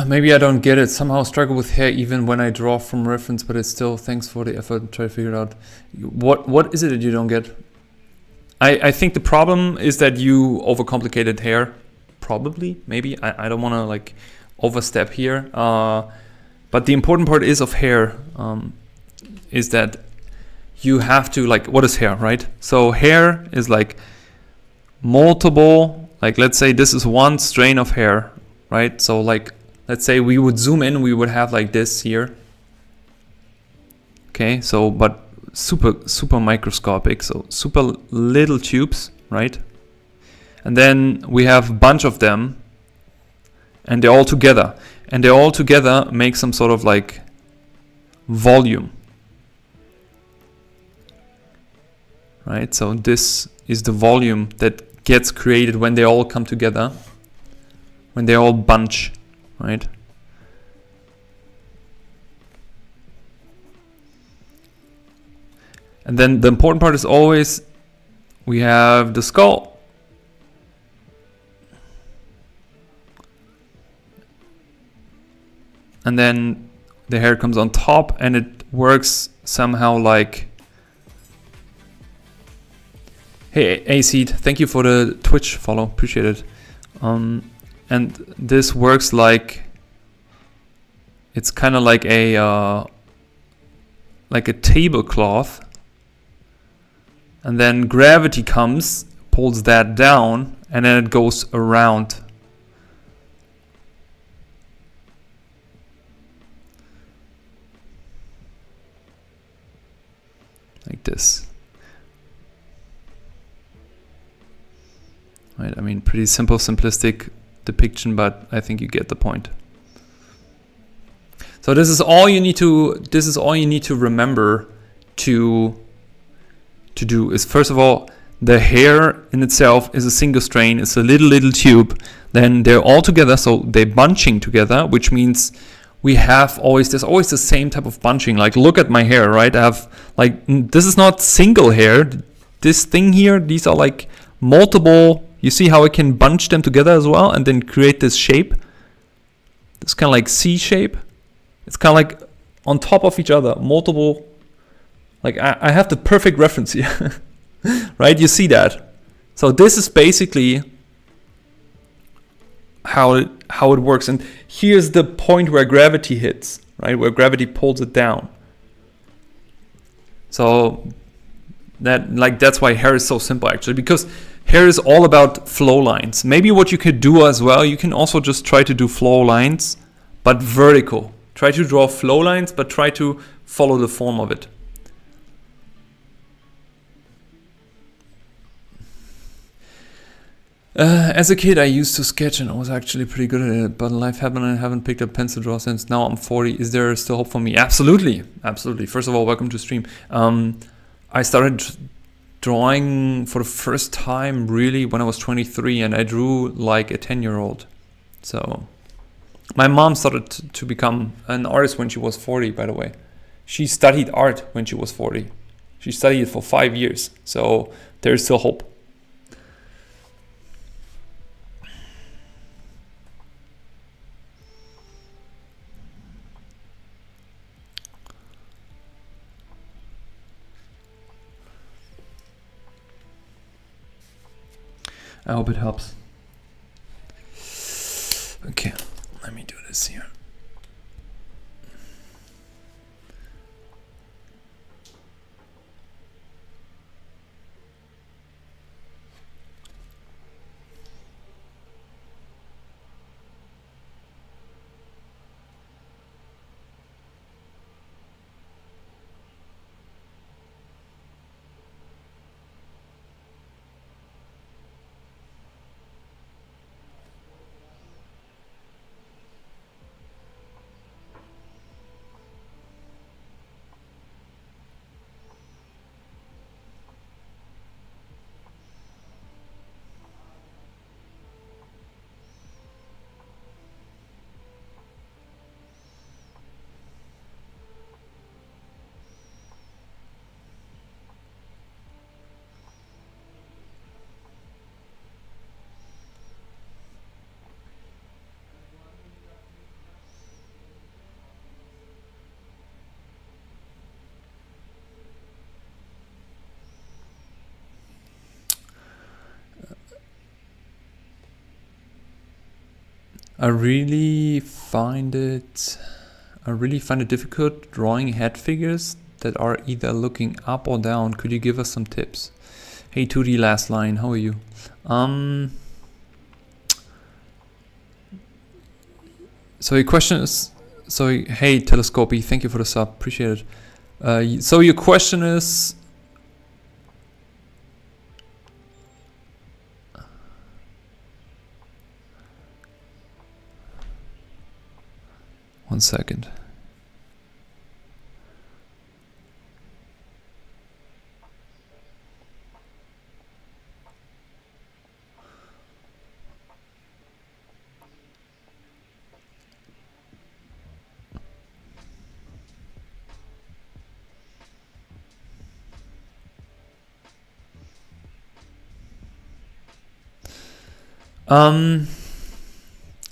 Maybe I don't get it. Somehow struggle with hair even when I draw from reference, but it's still thanks for the effort and try to figure it out. What is it that you don't get? I think the problem is that you overcomplicated hair. Probably, maybe. I don't want to like overstep here. But the important part is of hair is that you have to like, what is hair, right? So hair is like multiple, like let's say this is one strain of hair, right? So like, let's say we would zoom in, we would have like this here. Okay, so, but super microscopic, so super little tubes, right? And then we have a bunch of them and they're all together. And they all together make some sort of like volume. Right, so this is the volume that gets created when they all come together, when they all bunch, right? And then the important part is always we have the skull. And then the hair comes on top and it works somehow like, hey, A-Seed, thank you for the Twitch follow, appreciate it. And this works like, it's kind of like a tablecloth. And then gravity comes, pulls that down, and then it goes around. Like this. Right, I mean, pretty simple, simplistic depiction, but I think you get the point. So this is all you need to remember to do is, first of all, the hair in itself is a single strain, it's a little tube. Then they're all together, so they're bunching together, which means we have there's always the same type of bunching. Like, look at my hair, right? I have like, this is not single hair. This thing here, these are like multiple. You see how I can bunch them together as well and then create this shape? It's kind of like C shape. It's kind of like on top of each other, multiple. Like I have the perfect reference here, right? You see that? So this is basically how it works. And here's the point where gravity hits, right? Where gravity pulls it down. So that's why hair is so simple actually, because hair is all about flow lines. Maybe what you could do as well, you can also just try to do flow lines, but vertical. Try to draw flow lines, but try to follow the form of it. As a kid, I used to sketch and I was actually pretty good at it, but life happened and I haven't picked up pencil draw since. Now I'm 40. Is there still hope for me? Absolutely. Absolutely. First of all, welcome to stream. I started drawing for the first time really when I was 23 and I drew like a 10-year-old. So my mom started to become an artist when she was 40, by the way. She studied art when she was 40. She studied it for 5 years. So there's still hope. I hope it helps. Okay, let me do this here. I really find it difficult drawing head figures that are either looking up or down. Could you give us some tips? Hey 2D last line, how are you? So your question is, hey Telescopy, thank you for the sub, appreciate it. So your question is, one second.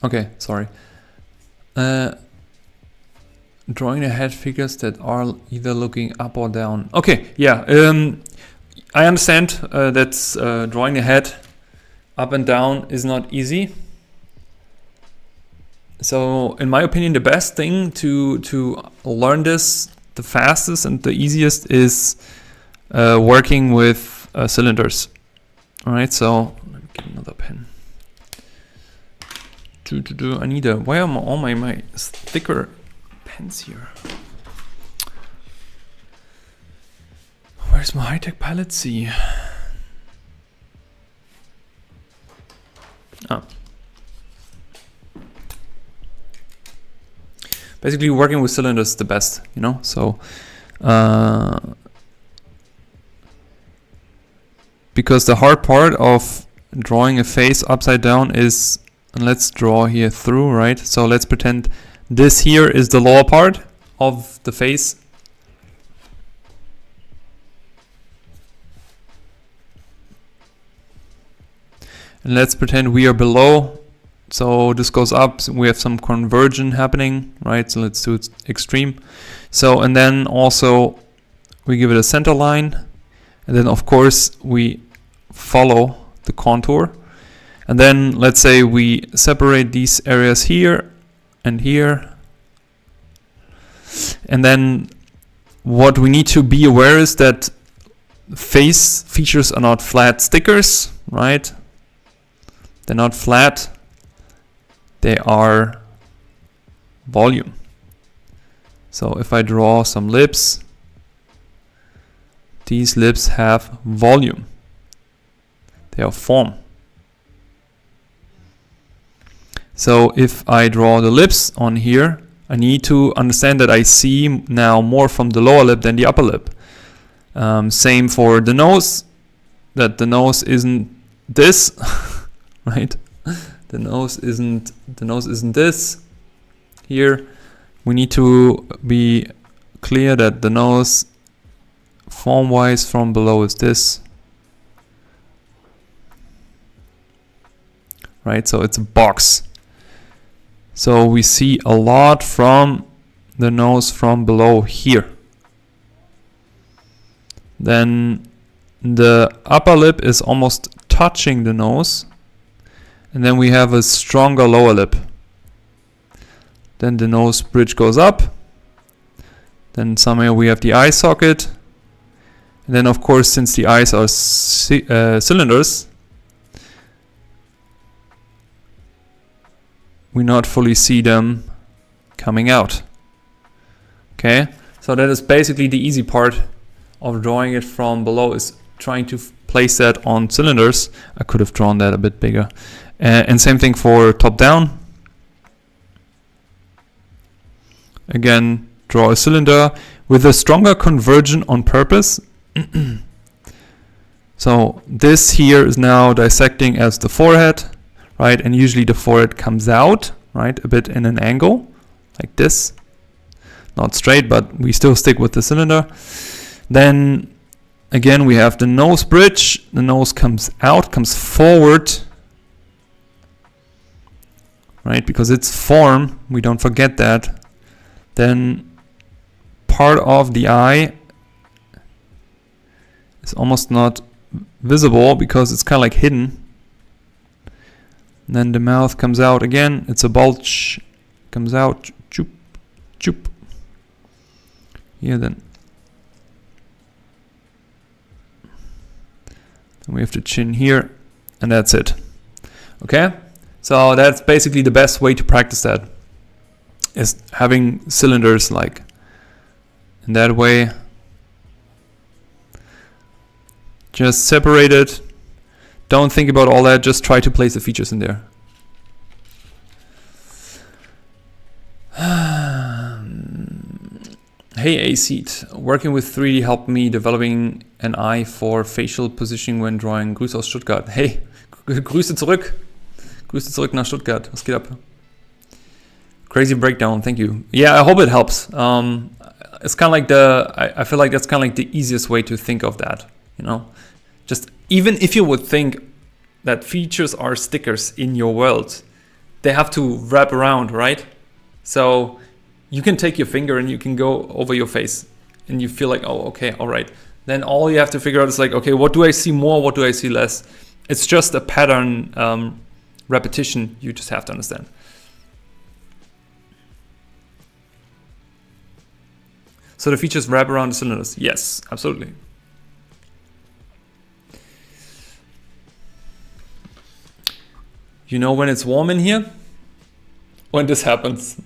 Okay, sorry. Drawing the head figures that are either looking up or down. Okay, yeah. I understand that drawing the head up and down is not easy. So, in my opinion, the best thing to learn this the fastest and the easiest is working with cylinders. All right, so let me get another pen. I need a. Why are all my thicker pens here? Where's my high-tech palette C? Oh. Basically, working with cylinders is the best, you know. So, because the hard part of drawing a face upside down is, and let's draw here through, right? So let's pretend this here is the lower part of the face. And let's pretend we are below. So this goes up, so we have some conversion happening, right? So let's do it extreme. So, and then also we give it a center line. And then of course we follow the contour. And then let's say we separate these areas here and here. And then what we need to be aware is that face features are not flat stickers, right? They're not flat. They are volume. So if I draw some lips, these lips have volume. They are form. So if I draw the lips on here, I need to understand that I see now more from the lower lip than the upper lip. Same for the nose, that the nose isn't this, right? The nose isn't this. Here we need to be clear that the nose form-wise from below is this. Right, so it's a box. So we see a lot from the nose from below here. Then the upper lip is almost touching the nose. And then we have a stronger lower lip. Then the nose bridge goes up. Then somewhere we have the eye socket. And then of course, since the eyes are cylinders, we not fully see them coming out. Okay, so that is basically the easy part of drawing it from below, is trying to place that on cylinders. I could have drawn that a bit bigger. And same thing for top down. Again, draw a cylinder with a stronger conversion on purpose. So this here is now dissecting as the forehead, right? And usually the forehead comes out, right? A bit in an angle, like this. Not straight, but we still stick with the cylinder. Then again, we have the nose bridge. The nose comes out, comes forward, right? Because it's form, we don't forget that. Then part of the eye is almost not visible because it's kind of like hidden. And then the mouth comes out again. It's a bulge. Comes out. Choop, choop. Here then. Then we have the chin here. And that's it. Okay? So that's basically the best way to practice that. Is having cylinders like in that way. Just separate it. Don't think about all that. Just try to place the features in there. Hey A-Seed, working with 3D helped me developing an eye for facial positioning when drawing. Grüße aus Stuttgart. Hey, Grüße zurück. Grüße zurück nach Stuttgart. Was geht ab? Crazy breakdown, thank you. Yeah, I hope it helps. It's kind of like I feel like that's kind of like the easiest way to think of that, you know? Just even if you would think that features are stickers in your world, they have to wrap around, right? So you can take your finger and you can go over your face and you feel like, oh, okay, all right. Then all you have to figure out is like, okay, what do I see more? What do I see less? It's just a pattern repetition you just have to understand. So the features wrap around the cylinders. Yes, absolutely. You know when it's warm in here? When this happens.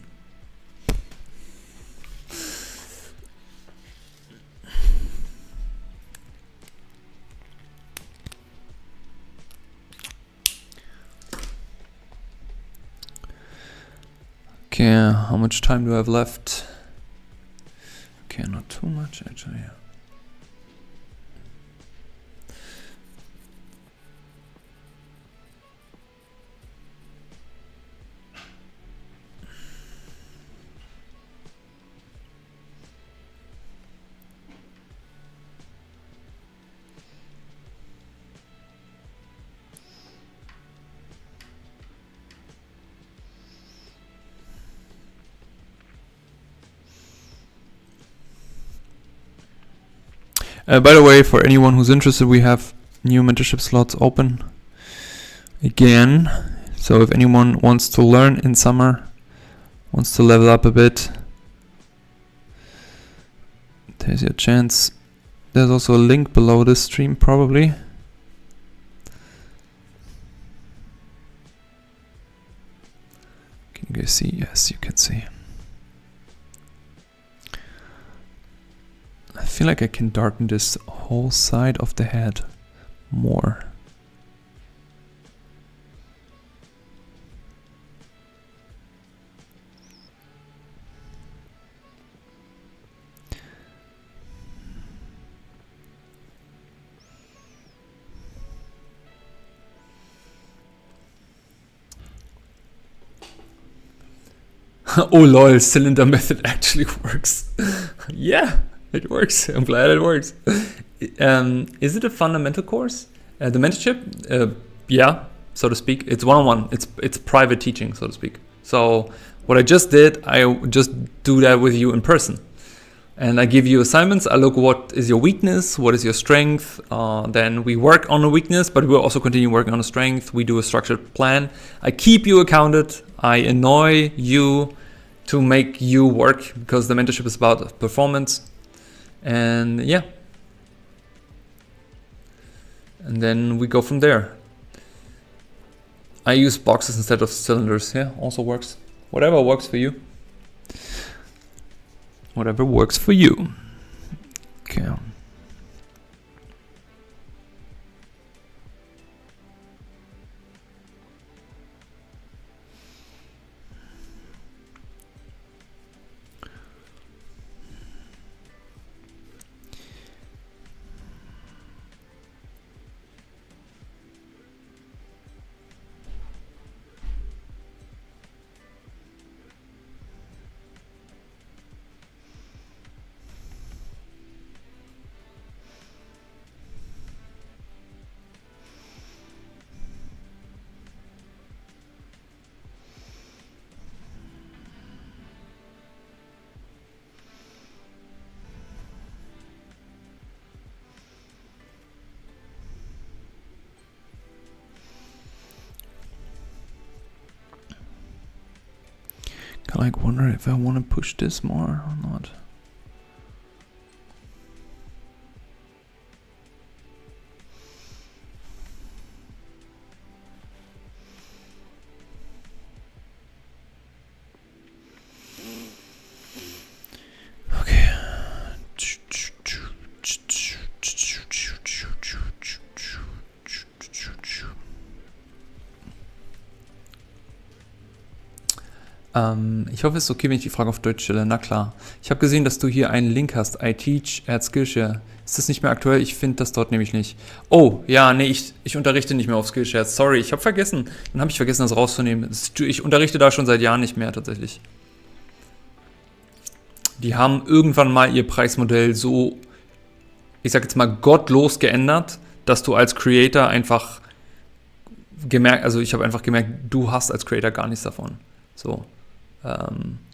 Okay, how much time do I have left? Okay, not too much actually. By the way, for anyone who's interested, we have new mentorship slots open again. So if anyone wants to learn in summer, wants to level up a bit, there's your chance. There's also a link below this stream probably. Can you guys see? Yes, you can see. I feel like I can darken this whole side of the head more. Oh lol, cylinder method actually works. Yeah. It works. I'm glad it works. Is it a fundamental course? The mentorship? Yeah, so to speak. It's one-on-one. It's private teaching, so to speak. So what I just did, I just do that with you in person. And I give you assignments. I look what is your weakness, what is your strength. Then we work on a weakness, but we'll also continue working on a strength. We do a structured plan. I keep you accounted. I annoy you to make you work because the mentorship is about performance. And yeah, and then we go from there. I use boxes instead of cylinders. Yeah, also works. Whatever works for you. Whatever works for you. Okay. I like wonder if I want to push this more or not. Okay. Ich hoffe, es ist okay, wenn ich die Frage auf Deutsch stelle. Na klar. Ich habe gesehen, dass du hier einen Link hast. I teach at Skillshare. Ist das nicht mehr aktuell? Ich finde das dort nämlich nicht. Oh, ja, nee, ich unterrichte nicht mehr auf Skillshare. Sorry, ich habe vergessen. Dann habe ich vergessen, das rauszunehmen. Ich unterrichte da schon seit Jahren nicht mehr, tatsächlich. Die haben irgendwann mal ihr Preismodell so, ich sag jetzt mal, gottlos geändert, dass du als Creator einfach gemerkt, also ich habe einfach gemerkt, du hast als Creator gar nichts davon. So.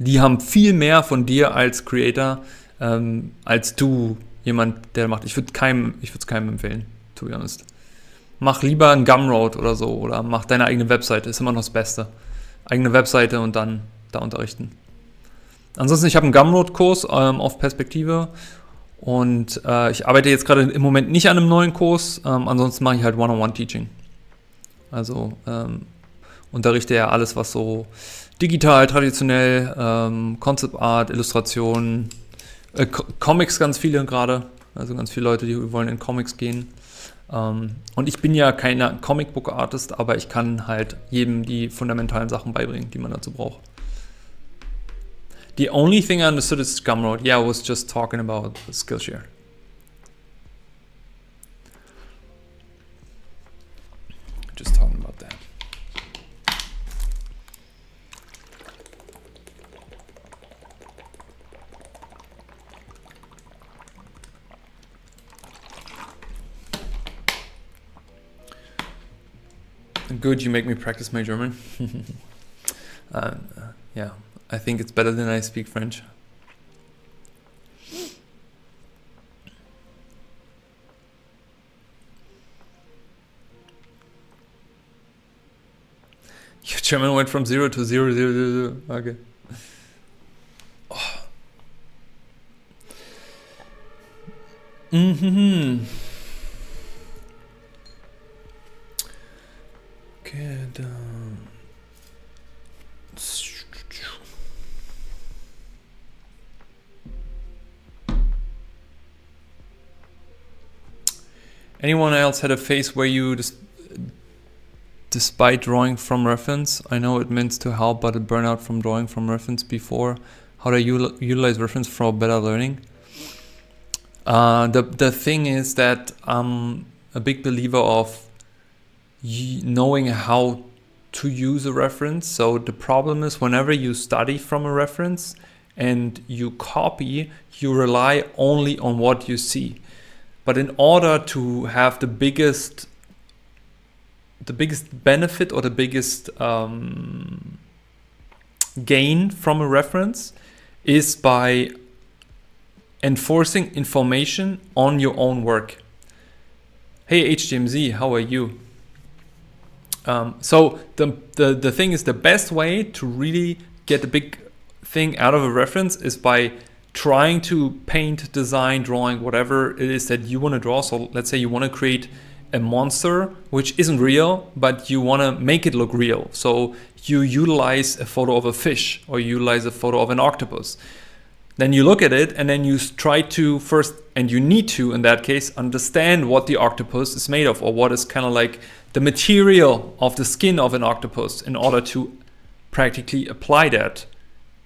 Die haben viel mehr von dir als Creator, als du jemand, der macht. Ich würde es keinem empfehlen, to be honest. Mach lieber einen Gumroad oder so oder mach deine eigene Webseite, ist immer noch das Beste. Eigene Webseite und dann da unterrichten. Ansonsten, ich habe einen Gumroad-Kurs auf Perspektive und ich arbeite jetzt gerade im Moment nicht an einem neuen Kurs, ansonsten mache ich halt One-on-One-Teaching. Also unterrichte ja alles, was so digital, traditionell, Concept Art, Illustration, Comics ganz viele gerade, also ganz viele Leute, die wollen in Comics gehen. Und ich bin ja kein Comic-Book-Artist, aber ich kann halt jedem die fundamentalen Sachen beibringen, die man dazu braucht. The only thing I understood is Gumroad. Yeah, I was just talking about Skillshare. Just talking about that. Good, you make me practice my German. Yeah, I think it's better than I speak French. Your German went from 0 to 0, 0, 0, 0. Okay. Oh. Mm-hmm. Get Anyone else had a phase where you, despite drawing from reference, I know it meant to help, but a burnout from drawing from reference before? How do you utilize reference for better learning? The thing is that I'm a big believer of knowing how to use a reference. So the problem is whenever you study from a reference and you copy, you rely only on what you see. But in order to have the biggest benefit or the biggest gain from a reference is by enforcing information on your own work. Hey HGMZ, how are you? So the thing is, the best way to really get the big thing out of a reference is by trying to paint, design, drawing, whatever it is that you want to draw. So let's say you want to create a monster which isn't real, but you want to make it look real. So you utilize a photo of a fish or you utilize a photo of an octopus. Then you look at it and then you try to first, and you need to, in that case, understand what the octopus is made of or what is kind of like the material of the skin of an octopus in order to practically apply that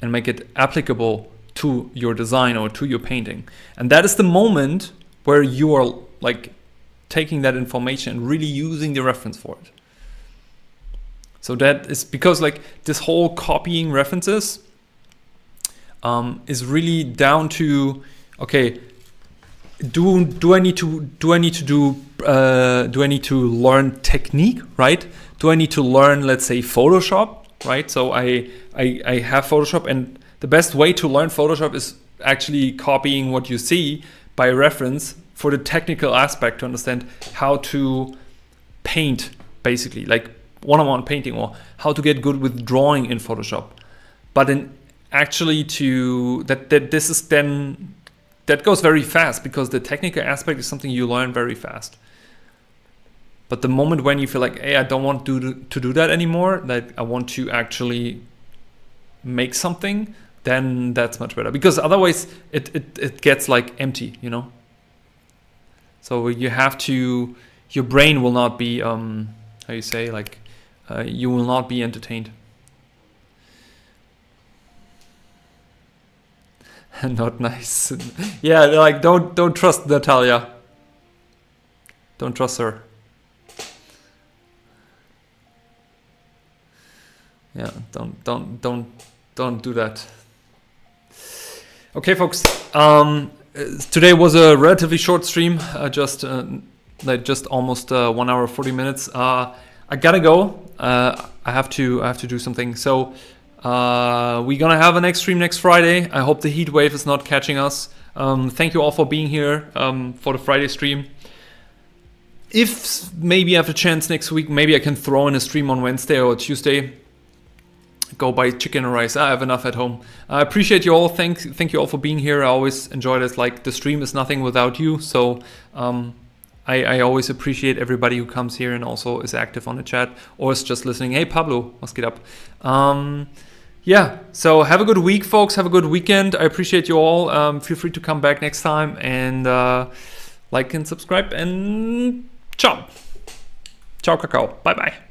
and make it applicable to your design or to your painting. And that is the moment where you are like taking that information and really using the reference for it. So that is because like this whole copying references is really down to, okay, do I need to learn technique, right? Do I need to learn, let's say, Photoshop, right? So I have Photoshop, and the best way to learn Photoshop is actually copying what you see by reference for the technical aspect to understand how to paint, basically, like one-on-one painting, or how to get good with drawing in Photoshop. but in actually that this is then, that goes very fast, because the technical aspect is something you learn very fast. But the moment when you feel like, hey, I don't want to do that anymore, that I want to actually make something, then that's much better, because otherwise it gets like empty, you know. So you have to, your brain will not be how you say, like you will not be entertained. Not nice. Yeah, like don't trust Natalia. Don't trust her. Yeah, don't do that. Okay, folks. Today was a relatively short stream. Just almost 1 hour 40 minutes. I gotta go. I have to do something. So we're gonna have a next stream next Friday. I hope the heat wave is not catching us. Thank you all for being here for the Friday stream. If maybe I have a chance next week, maybe I can throw in a stream on Wednesday or Tuesday. Go buy chicken and rice. I have enough at home. I appreciate you all. Thank you all for being here. I always enjoy this. Like, the stream is nothing without you. So I always appreciate everybody who comes here and also is active on the chat or is just listening. Hey Pablo, was geht ab? Yeah, so have a good week, folks. Have a good weekend. I appreciate you all. Feel free to come back next time and like and subscribe, and ciao. Ciao, Kakao. Bye-bye.